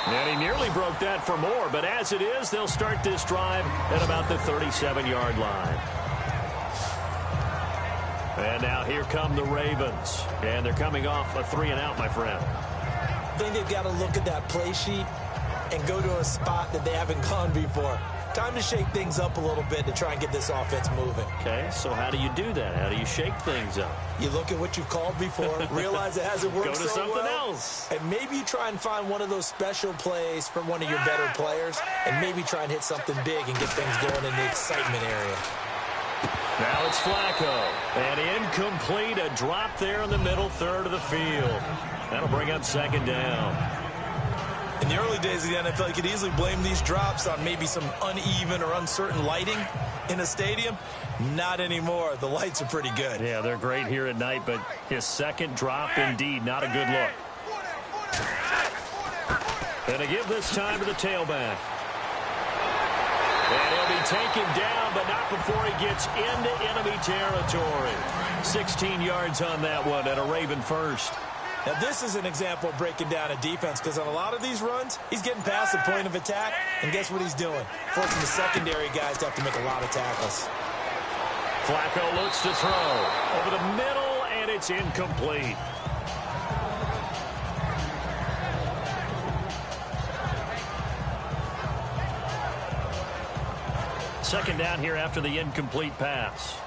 And he nearly broke that for more, but as it is, they'll start this drive at about the 37-yard line. And now here come the Ravens. And they're coming off a 3-and-out, my friend. I think they've got to look at that play sheet and go to a spot that they haven't gone before. Time to shake things up a little bit to try and get this offense moving. Okay, so how do you do that? How do you shake things up? You look at what you've called before, realize it hasn't worked Go to so something well, else. and maybe you try and find one of those special plays from one of your better players, and maybe try and hit something big and get things going in the excitement area. Now it's Flacco. And incomplete, a drop there in the middle third of the field. That'll bring up second down. In the early days of the NFL, you could easily blame these drops on maybe some uneven or uncertain lighting in a stadium. Not anymore. The lights are pretty good. Yeah, they're great here at night, but his second drop, indeed, not a good look. And to give this time to the tailback. And he'll be taken down, but not before he gets into enemy territory. 16 yards on that one, and a Raven first. Now, this is an example of breaking down a defense, because on a lot of these runs, he's getting past the point of attack, and guess what he's doing? Forcing the secondary guys to have to make a lot of tackles. Flacco looks to throw. Over the middle, and it's incomplete. Second down here after the incomplete pass.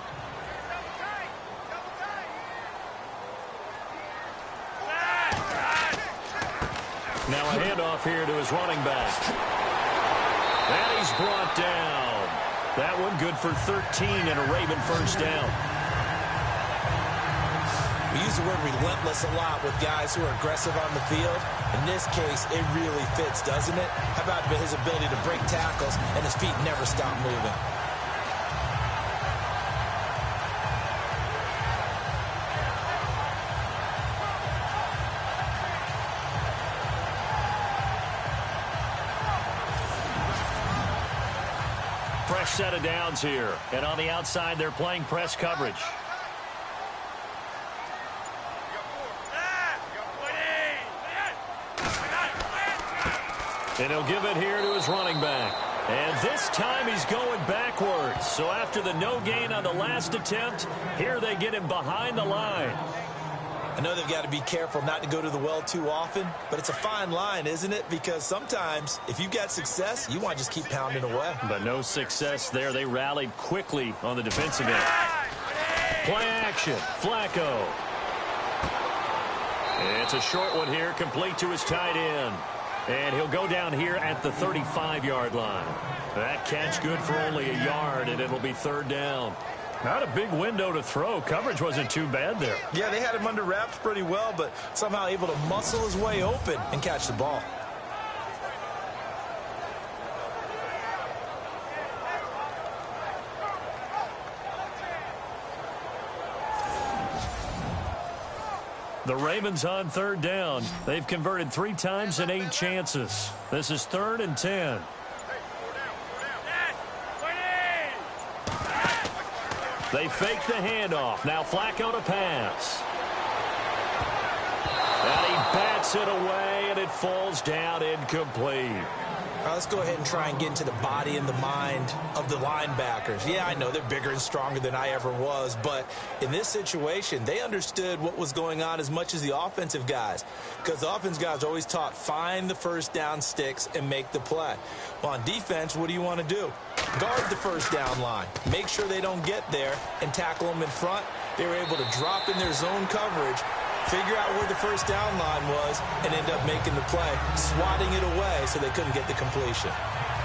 Now a handoff here to his running back. And he's brought down. That one good for 13 and a Raven first down. We use the word relentless a lot with guys who are aggressive on the field. In this case, it really fits, doesn't it? How about his ability to break tackles and his feet never stop moving? Fresh set of downs here. And on the outside, they're playing press coverage. And he'll give it here to his running back. And this time he's going backwards. So after the no gain on the last attempt, here they get him behind the line. I know they've got to be careful not to go to the well too often, but it's a fine line, isn't it? Because sometimes, if you've got success, you want to just keep pounding away. But no success there. They rallied quickly on the defensive end. Play action. Flacco. It's a short one here, complete to his tight end. And he'll go down here at the 35-yard line. That catch good for only a yard, and it'll be third down. Not a big window to throw. Coverage wasn't too bad there. Yeah, they had him under wraps pretty well, but somehow able to muscle his way open and catch the ball. The Ravens on third down. They've converted 3 times in 8 chances. This is 3rd and 10. They fake the handoff. Now Flacco to pass. And he bats it away, and it falls down incomplete. All right, let's go ahead and try and get into the body and the mind of the linebackers. Yeah, I know they're bigger and stronger than I ever was, but in this situation, they understood what was going on as much as the offensive guys, because the offensive guys are always taught, find the first down sticks and make the play. Well, on defense, what do you want to do? Guard the first down line. Make sure they don't get there and tackle them in front. They were able to drop in their zone coverage, figure out where the first down line was, and end up making the play, swatting it away so they couldn't get the completion.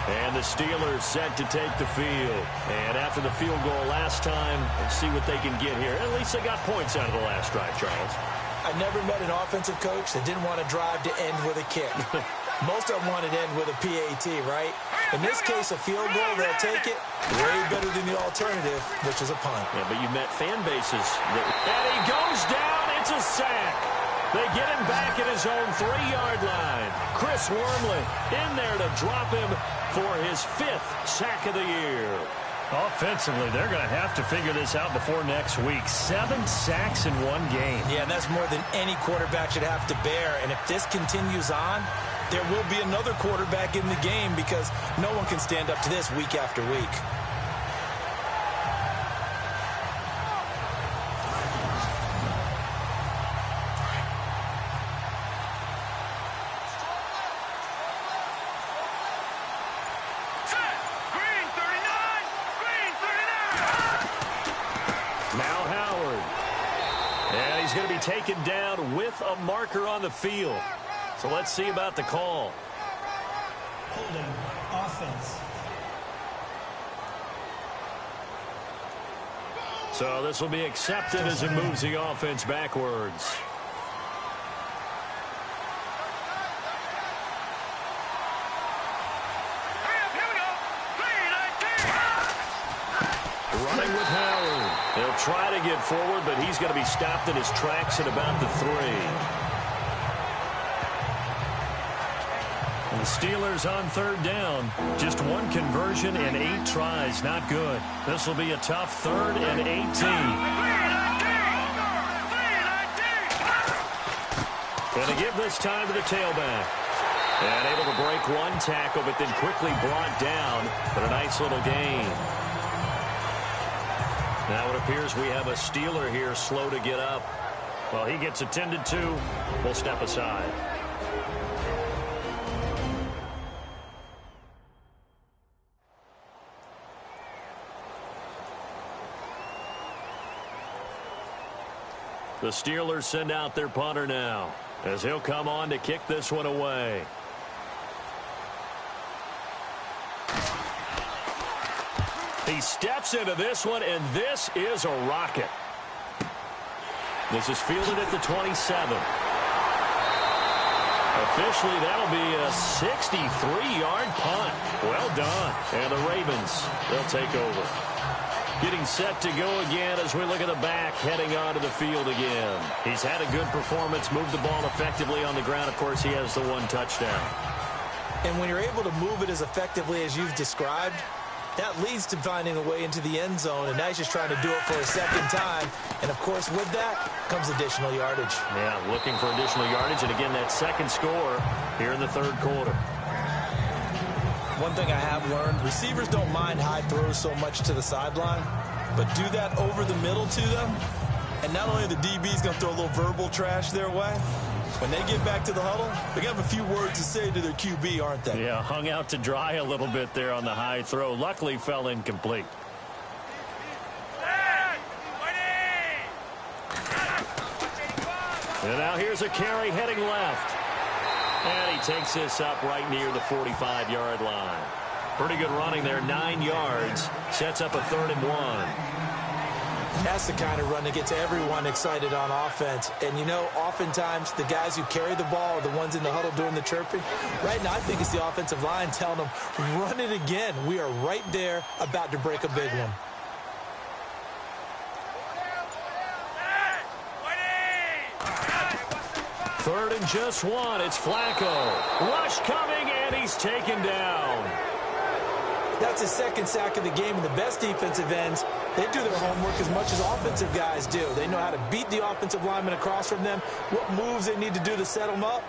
And the Steelers set to take the field. And after the field goal last time, let's see what they can get here. At least they got points out of the last drive, Charles. I never met an offensive coach that didn't want to drive to end with a kick. Most of them wanted to end with a PAT, right? In this case, a field goal, they'll take it. Way better than the alternative, which is a punt. Yeah, but you met fan bases. And he goes down. It's a sack. They get him back at his own 3-yard line. Chris Wormley in there to drop him for his 5th sack of the year. Offensively, they're going to have to figure this out before next week. 7 sacks in one game. Yeah, and that's more than any quarterback should have to bear. And if this continues on, there will be another quarterback in the game because no one can stand up to this week after week. Going to be taken down with a marker on the field. So let's see about the call. Holding offense. So this will be accepted as it moves the offense backwards. Running with Howard. He'll try to get forward, but he's going to be stopped in his tracks at about the 3. And the Steelers on 3rd down. Just 1 conversion and 8 tries. Not good. This will be a tough 3rd and 18. Going to give this time to the tailback. And able to break 1 tackle, but then quickly brought down. But a nice little gain. Now it appears we have a Steeler here slow to get up. Well, he gets attended to. We'll step aside. The Steelers send out their punter now as he'll come on to kick this one away. He steps into this one, and this is a rocket. This is fielded at the 27. Officially, that'll be a 63-yard punt. Well done. And the Ravens, they'll take over. Getting set to go again as we look at the back, heading onto the field again. He's had a good performance, moved the ball effectively on the ground. Of course, he has the 1 touchdown. And when you're able to move it as effectively as you've described, that leads to finding a way into the end zone, and now he's just trying to do it for a 2nd time. And, of course, with that comes additional yardage. Yeah, looking for additional yardage, and again, that 2nd score here in the 3rd quarter. One thing I have learned, receivers don't mind high throws so much to the sideline, but do that over the middle to them, and not only are the DBs going to throw a little verbal trash their way, when they get back to the huddle, they're going to have a few words to say to their QB, aren't they? Yeah, hung out to dry a little bit there on the high throw. Luckily, fell incomplete. And now here's a carry heading left. And he takes this up right near the 45-yard line. Pretty good running there, 9 yards. Sets up a 3rd and 1. That's the kind of run that gets everyone excited on offense. And, you know, oftentimes the guys who carry the ball are the ones in the huddle doing the chirping. Right now, I think it's the offensive line telling them, run it again. We are right there about to break a big one. Third and just 1. It's Flacco. Rush coming, and he's taken down. That's his 2nd sack of the game, and the best defensive ends, they do their homework as much as offensive guys do. They know how to beat the offensive lineman across from them, what moves they need to do to set them up.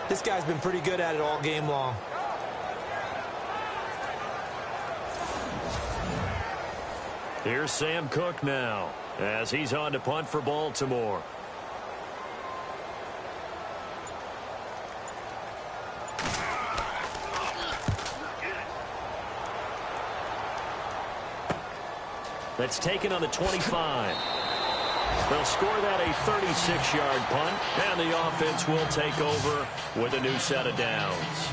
This guy's been pretty good at it all game long. Here's Sam Cook now as he's on to punt for Baltimore. That's taken on the 25. They'll score that a 36-yard punt, and the offense will take over with a new set of downs.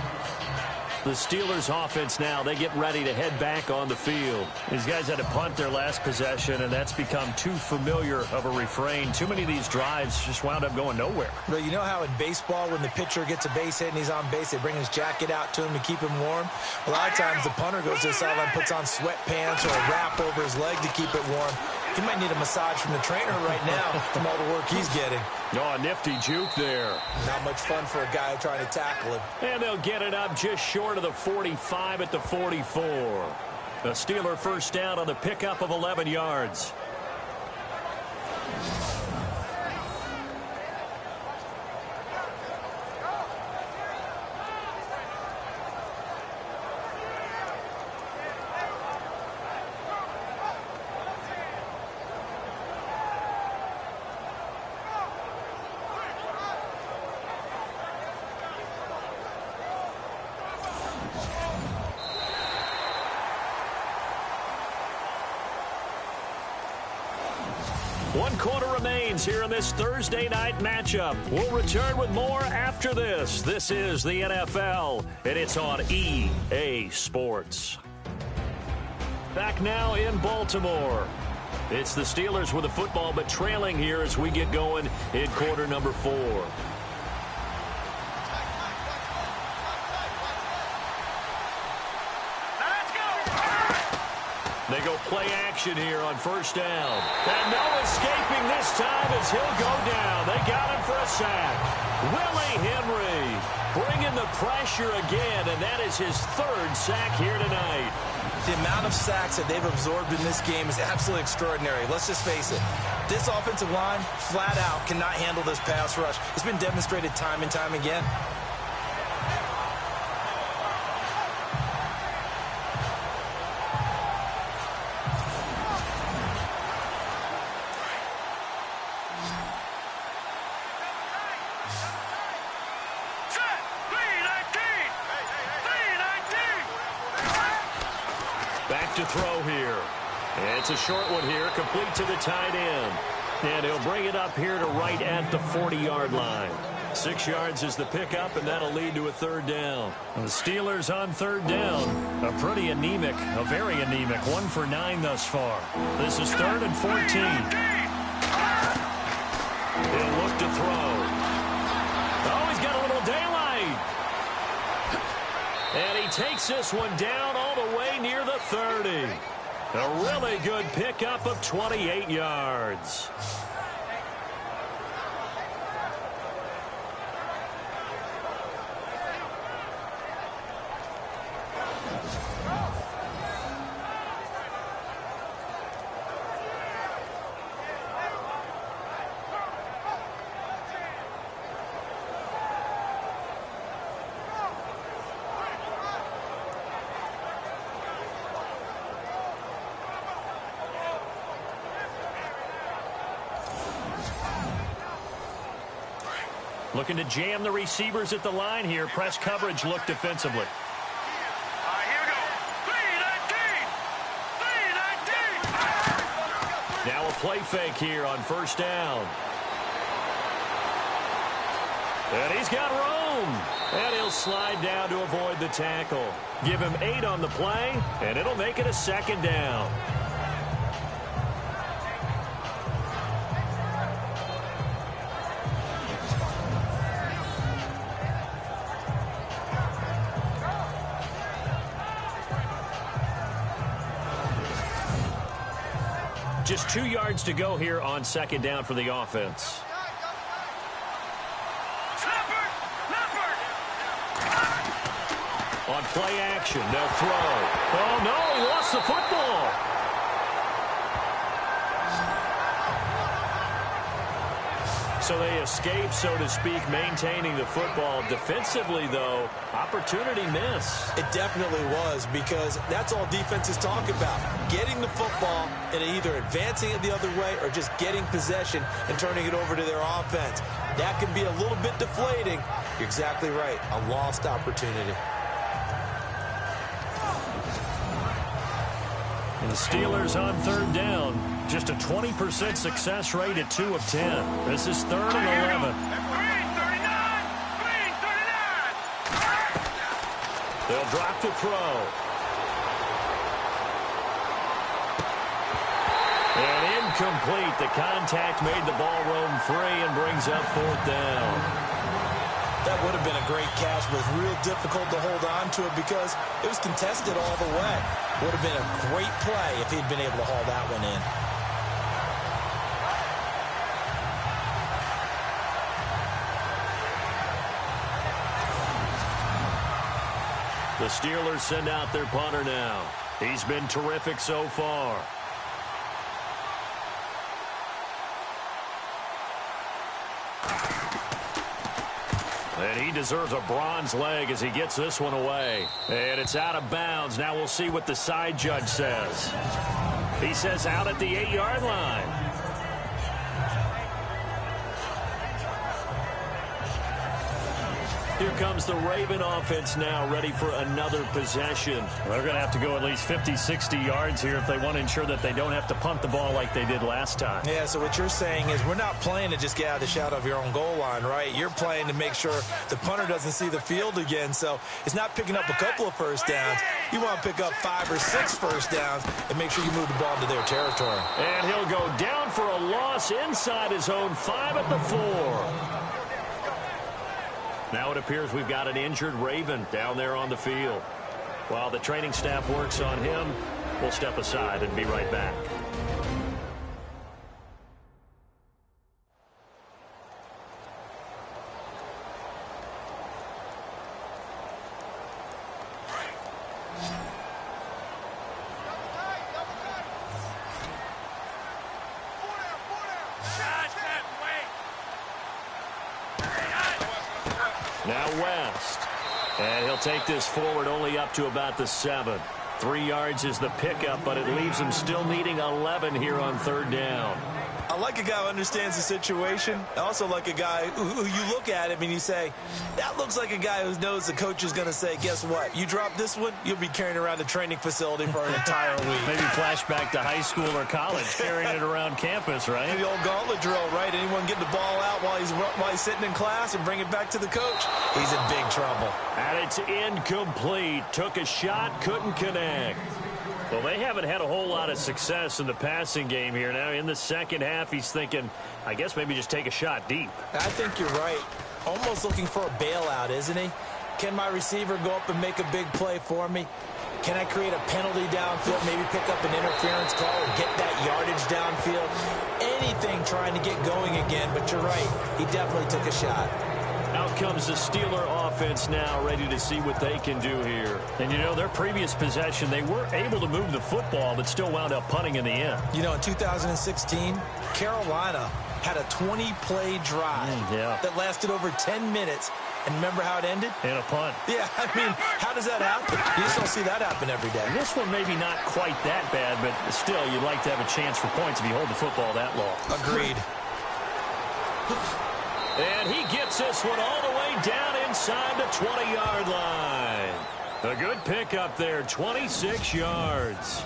The Steelers offense now, they get ready to head back on the field. These guys had to punt their last possession, and that's become too familiar of a refrain. Too many of these drives just wound up going nowhere. But you know how in baseball, when the pitcher gets a base hit and he's on base, they bring his jacket out to him to keep him warm? A lot of times the punter goes to the sideline, puts on sweatpants or a wrap over his leg to keep it warm. He might need a massage from the trainer right now from all the work he's getting. Oh, a nifty juke there. Not much fun for a guy trying to tackle him. And they'll get it up just short of the 45 at the 44. The Steeler first down on the pickup of 11 yards. One quarter remains here in this Thursday night matchup. We'll return with more after this. This is the NFL, and it's on EA Sports. Back now in Baltimore. It's the Steelers with the football, but trailing here as we get going in quarter number 4. They go play action here on first down. And no escaping this time as he'll go down. They got him for a sack. Willie Henry bringing the pressure again, and that is his 3rd sack here tonight. The amount of sacks that they've absorbed in this game is absolutely extraordinary. Let's just face it. This offensive line, flat out, cannot handle this pass rush. It's been demonstrated time and time again. To throw here. It's a short one here, complete to the tight end. And he'll bring it up here to right at the 40-yard line. 6 yards is the pickup, and that'll lead to a 3rd down. The Steelers on 3rd down. A very anemic – 1 for 9 thus far. This is 3rd and 14. He'll look to throw. Oh, he's got a little daylight. And he takes this one down all the way near the 30. A really good pickup of 28 yards. Looking to jam the receivers at the line here. Press coverage look defensively. Here we go. 3-19. Now a play fake here on first down. And he's got room. And he'll slide down to avoid the tackle. Give him 8 on the play, and it'll make it a 2nd down. Just 2 yards to go here on 2nd down for the offense. On play action, they'll throw. Oh, no, he lost the football. So they escape, so to speak, maintaining the football. Defensively, though, opportunity miss. It definitely was, because that's all defenses talk about. Getting the football and either advancing it the other way or just getting possession and turning it over to their offense. That can be a little bit deflating. You're exactly right. A lost opportunity. And the Steelers on 3rd down. Just a 20% success rate at 2 of 10. This is 3rd and 11. They'll drop to throw. And incomplete. The contact made the ball roam free and brings up 4th down. That would have been a great catch, but it's real difficult to hold on to it because it was contested all the way. Would have been a great play if he'd been able to haul that one in. The Steelers send out their punter now. He's been terrific so far. And he deserves a bronze leg as he gets this one away. And it's out of bounds. Now we'll see what the side judge says. He says out at the 8-yard line. Here comes the Raven offense now, ready for another possession. They're going to have to go at least 50, 60 yards here if they want to ensure that they don't have to punt the ball like they did last time. Yeah, so what you're saying is we're not playing to just get out of the shadow of your own goal line, right? You're playing to make sure the punter doesn't see the field again. So it's not picking up a couple of first downs. You want to pick up 5 or 6 first downs and make sure you move the ball into their territory. And he'll go down for a loss inside his own 5 at the 4. Now it appears we've got an injured Raven down there on the field. While the training staff works on him, we'll step aside and be right back. Now West. And he'll take this forward only up to about the 7. 3 yards is the pickup, but it leaves him still needing 11 here on 3rd down. I like a guy who understands the situation. I also like a guy who you look at him and you say, that looks like a guy who knows the coach is going to say, guess what? You drop this one, you'll be carrying around the training facility for an entire week. Maybe flashback to high school or college, carrying it around campus, right? The old gauntlet drill, right? Anyone get the ball out while he's sitting in class and bring it back to the coach? He's in big trouble. And it's incomplete. Took a shot, couldn't connect. Well, they haven't had a whole lot of success in the passing game here. Now, in the second half, he's thinking, I guess maybe just take a shot deep. I think you're right. Almost looking for a bailout, isn't he? Can my receiver go up and make a big play for me? Can I create a penalty downfield, maybe pick up an interference call or get that yardage downfield? Anything trying to get going again, but you're right. He definitely took a shot. Out comes the Steeler offense now, ready to see what they can do here. And, you know, their previous possession, they were able to move the football, but still wound up punting in the end. You know, in 2016, Carolina had a 20-play drive that lasted over 10 minutes. And remember how it ended? In a punt. Yeah, I mean, how does that happen? You just don't see that happen every day. And this one maybe not quite that bad, but still, you'd like to have a chance for points if you hold the football that long. Agreed. And he gets this one all the way down inside the 20-yard line. A good pickup there, 26 yards.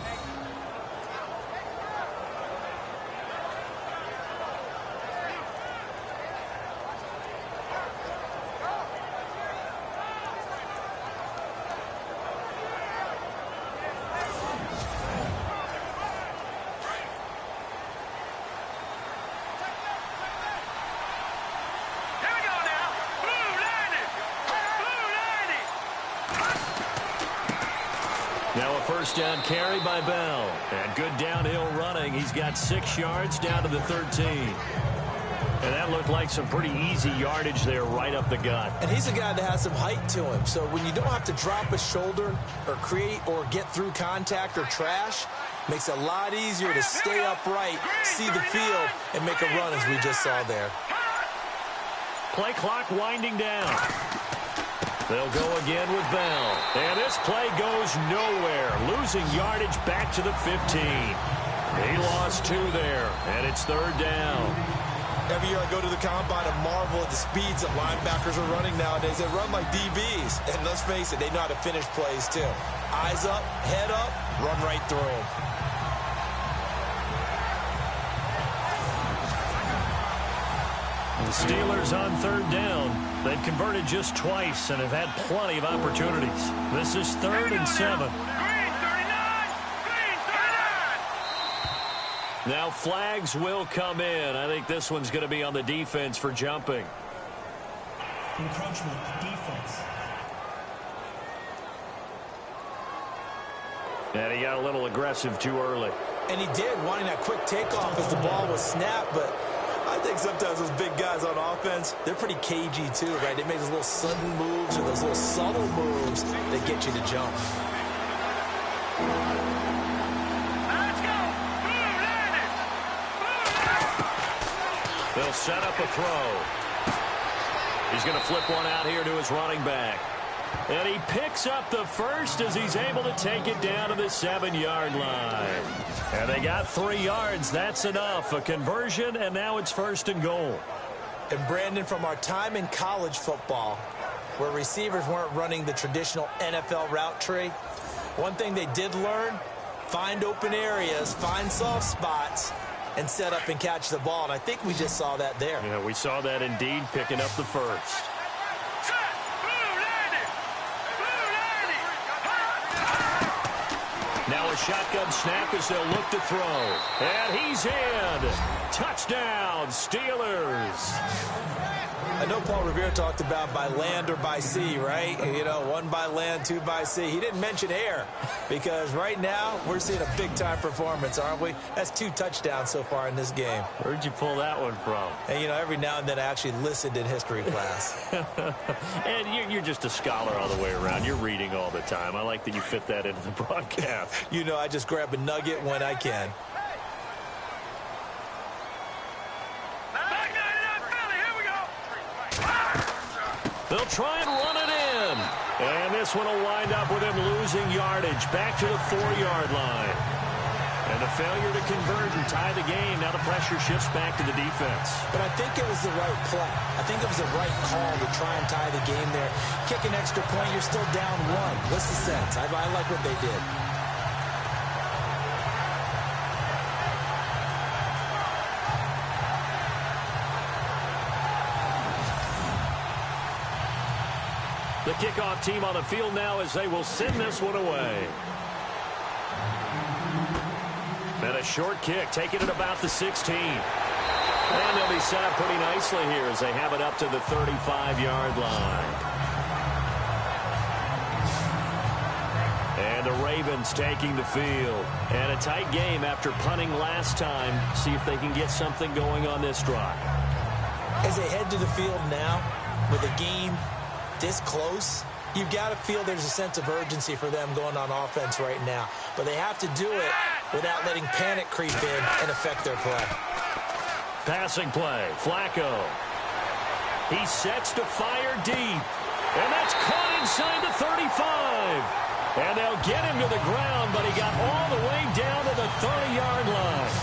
Now a first down carry by Bell. And good downhill running. He's got 6 yards down to the 13. And that looked like some pretty easy yardage there right up the gut. And he's a guy that has some height to him. So when you don't have to drop a shoulder or create or get through contact or trash, makes it a lot easier to stay upright, see the field, and make a run as we just saw there. Play clock winding down. They'll go again with Bell. And this play goes nowhere. Losing yardage back to the 15. He lost 2 there, and it's 3rd down. Every year I go to the combine and marvel at the speeds that linebackers are running nowadays. They run like DBs. And let's face it, they know how to finish plays too. Eyes up, head up, run right through them. The Steelers on third down. They've converted just twice and have had plenty of opportunities. This is 3rd and 7. Now flags will come in. I think this one's going to be on the defense for jumping. Encroachment defense. And he got a little aggressive too early. And he did, wanting that quick takeoff as the ball was snapped, but I think sometimes those big guys on offense, they're pretty cagey too, right? They make those little sudden moves or those little subtle moves that get you to jump. Let's go. They'll set up a throw. He's going to flip one out here to his running back. And he picks up the first as he's able to take it down to the 7-yard line. And they got 3 yards. That's enough. A conversion, and now it's 1st and goal. And Brandon, from our time in college football, where receivers weren't running the traditional NFL route tree, one thing they did learn, find open areas, find soft spots, and set up and catch the ball. And I think we just saw that there. Yeah, we saw that indeed, picking up the first. Now a shotgun snap as they'll look to throw. And he's in. Touchdown, Steelers. I know Paul Revere talked about by land or by sea, right? You know, 1 by land, 2 by sea. He didn't mention air because right now we're seeing a big-time performance, aren't we? That's 2 touchdowns so far in this game. Where'd you pull that one from? And, you know, every now and then I actually listened in history class. And you're just a scholar all the way around. You're reading all the time. I like that you fit that into the broadcast. You know, I just grab a nugget when I can. They'll try and run it in. And this one will wind up with him losing yardage back to the 4-yard line. And the failure to convert and tie the game. Now the pressure shifts back to the defense. But I think it was the right play. I think it was the right call to try and tie the game there. Kick an extra point, you're still down 1. What's the sense? I like what they did. The kickoff team on the field now as they will send this one away. And a short kick, taking it about the 16. And they'll be set up pretty nicely here as they have it up to the 35-yard line. And the Ravens taking the field. And a tight game after punting last time. See if they can get something going on this drive. As they head to the field now with a game this close, you've got to feel there's a sense of urgency for them going on offense right now. But they have to do it without letting panic creep in and affect their play. Passing play, Flacco. He sets to fire deep. And that's caught inside the 35. And they'll get him to the ground, but he got all the way down to the 30-yard line.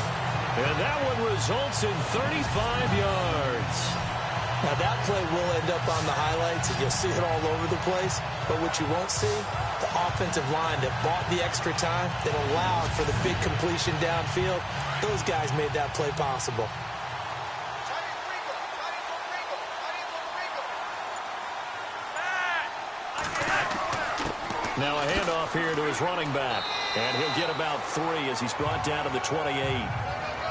And that one results in 35 yards. Now, that play will end up on the highlights, and you'll see it all over the place. But what you won't see, the offensive line that bought the extra time, that allowed for the big completion downfield, those guys made that play possible. Now a handoff here to his running back. And he'll get about 3 as he's brought down to the 28.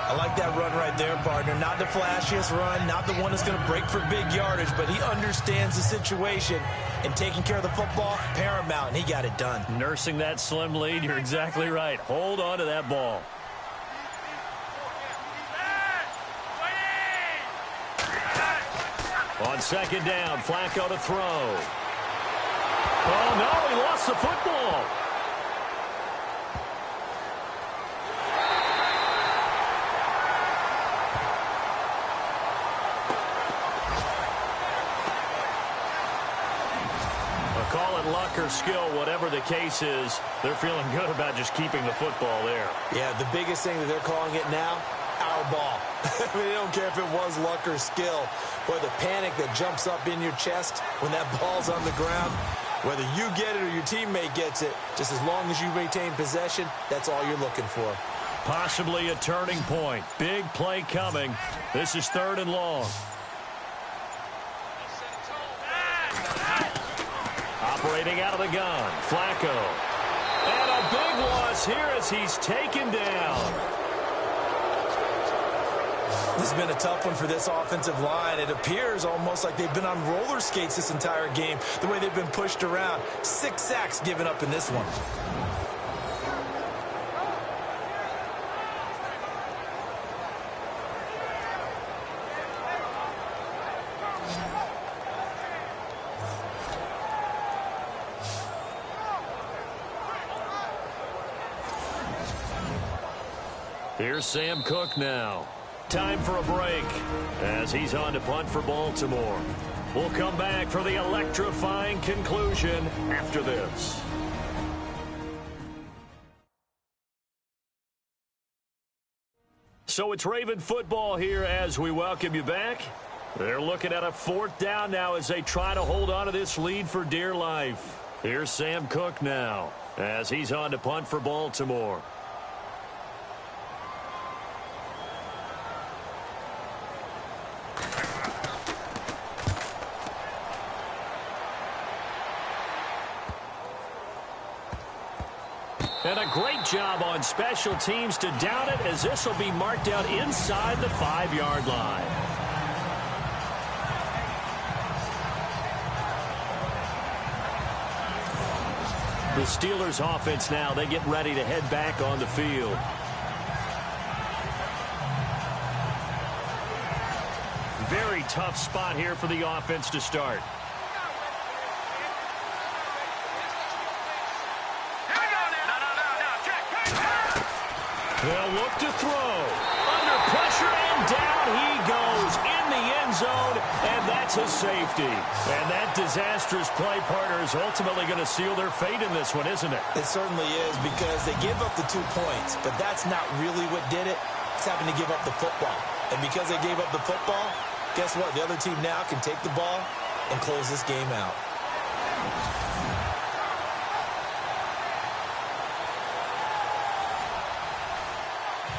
I like that run right there, partner. Not the flashiest run, not the one that's going to break for big yardage, but he understands the situation, and taking care of the football, paramount, and he got it done. Nursing that slim lead, you're exactly right. Hold on to that ball. On second down, Flacco to throw. Oh, no, he lost the football. Call it luck or skill, whatever the case is, they're feeling good about just keeping the football there. Yeah, the biggest thing that they're calling it now, our ball. I mean, they don't care if it was luck or skill. Boy, the panic that jumps up in your chest when that ball's on the ground, whether you get it or your teammate gets it, just as long as you maintain possession, that's all you're looking for. Possibly a turning point. Big play coming. This is 3rd and long. Operating out of the gun, Flacco. And a big loss here as he's taken down. This has been a tough one for this offensive line. It appears almost like they've been on roller skates this entire game, the way they've been pushed around. 6 sacks given up in this one. Here's Sam Cook now. Time for a break as he's on to punt for Baltimore. We'll come back for the electrifying conclusion after this. So it's Raven football here as we welcome you back. They're looking at a 4th down now as they try to hold on to this lead for dear life. Here's Sam Cook now as he's on to punt for Baltimore. And a great job on special teams to down it as this will be marked out inside the 5-yard line. The Steelers offense now, they get ready to head back on the field. Very tough spot here for the offense to start. They'll look to throw. Under pressure, and down he goes in the end zone, and that's a safety. And that disastrous play, partner, is ultimately going to seal their fate in this one, isn't it? It certainly is, because they give up the 2 points, but that's not really what did it. It's having to give up the football. And because they gave up the football, guess what? The other team now can take the ball and close this game out.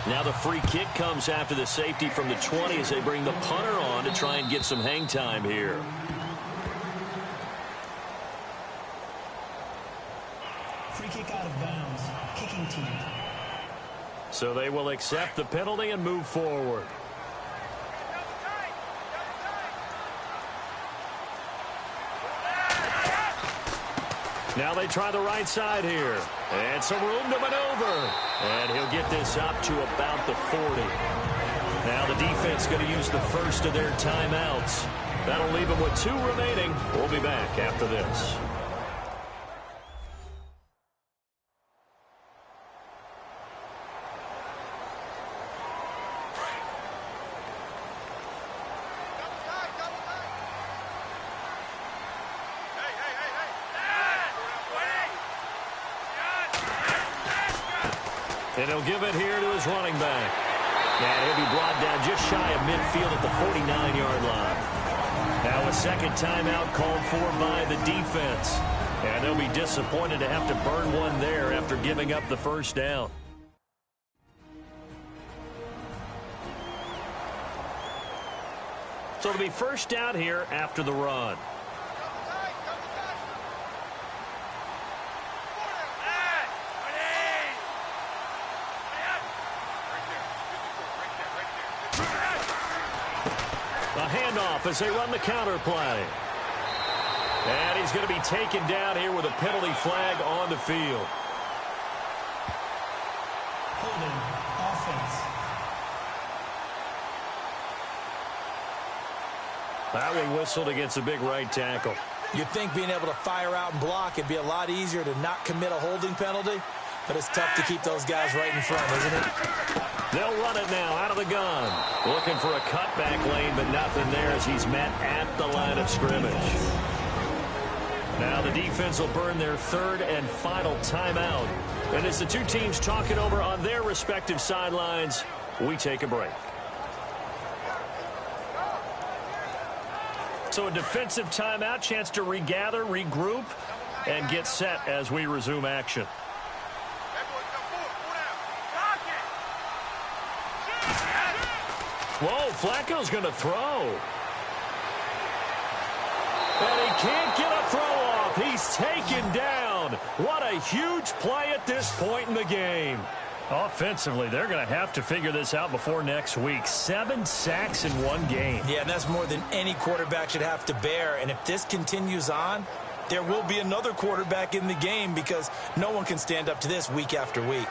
Now the free kick comes after the safety from the 20 as they bring the punter on to try and get some hang time here. Free kick out of bounds. Kicking team. So they will accept the penalty and move forward. Now they try the right side here. And some room to maneuver. And he'll get this up to about the 40. Now the defense going to use the first of their timeouts. That'll leave them with 2 remaining. We'll be back after this. And he'll give it here to his running back. And he'll be brought down just shy of midfield at the 49-yard line. Now a second timeout called for by the defense. And they'll be disappointed to have to burn one there after giving up the first down. So it'll be first down here after the run. A handoff as they run the counter play. And he's going to be taken down here with a penalty flag on the field. Holding offense. That one whistled against a big right tackle. You'd think being able to fire out and block it'd be a lot easier to not commit a holding penalty, but it's tough to keep those guys right in front, isn't it? They'll run it now out of the gun. Looking for a cutback lane, but nothing there as he's met at the line of scrimmage. Now the defense will burn their 3rd and final timeout. And as the 2 teams talk it over on their respective sidelines, we take a break. So a defensive timeout, chance to regather, regroup, and get set as we resume action. Whoa, Flacco's going to throw. And he can't get a throw off. off. He's taken down. What a huge play at this point in the game. Offensively, they're going to have to figure this out before next week. 7 sacks in one game. Yeah, and that's more than any quarterback should have to bear. And if this continues on, there will be another quarterback in the game because no one can stand up to this week after week.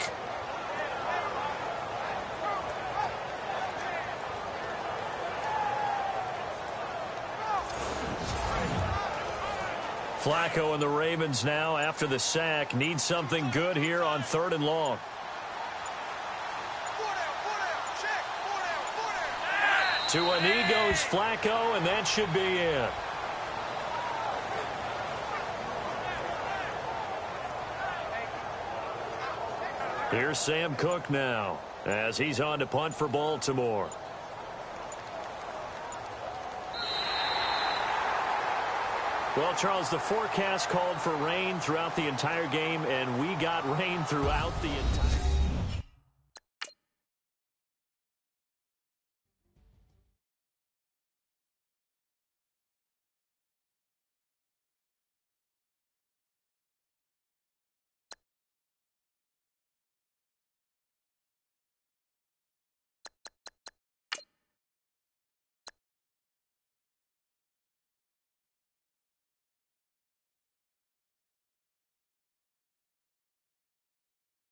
Flacco and the Ravens now, after the sack, need something good here on 3rd and long. To a knee goes Flacco, and that should be it. Here's Sam Cook now, as he's on to punt for Baltimore. Well, Charles, the forecast called for rain throughout the entire game, and we got rain throughout the entire game.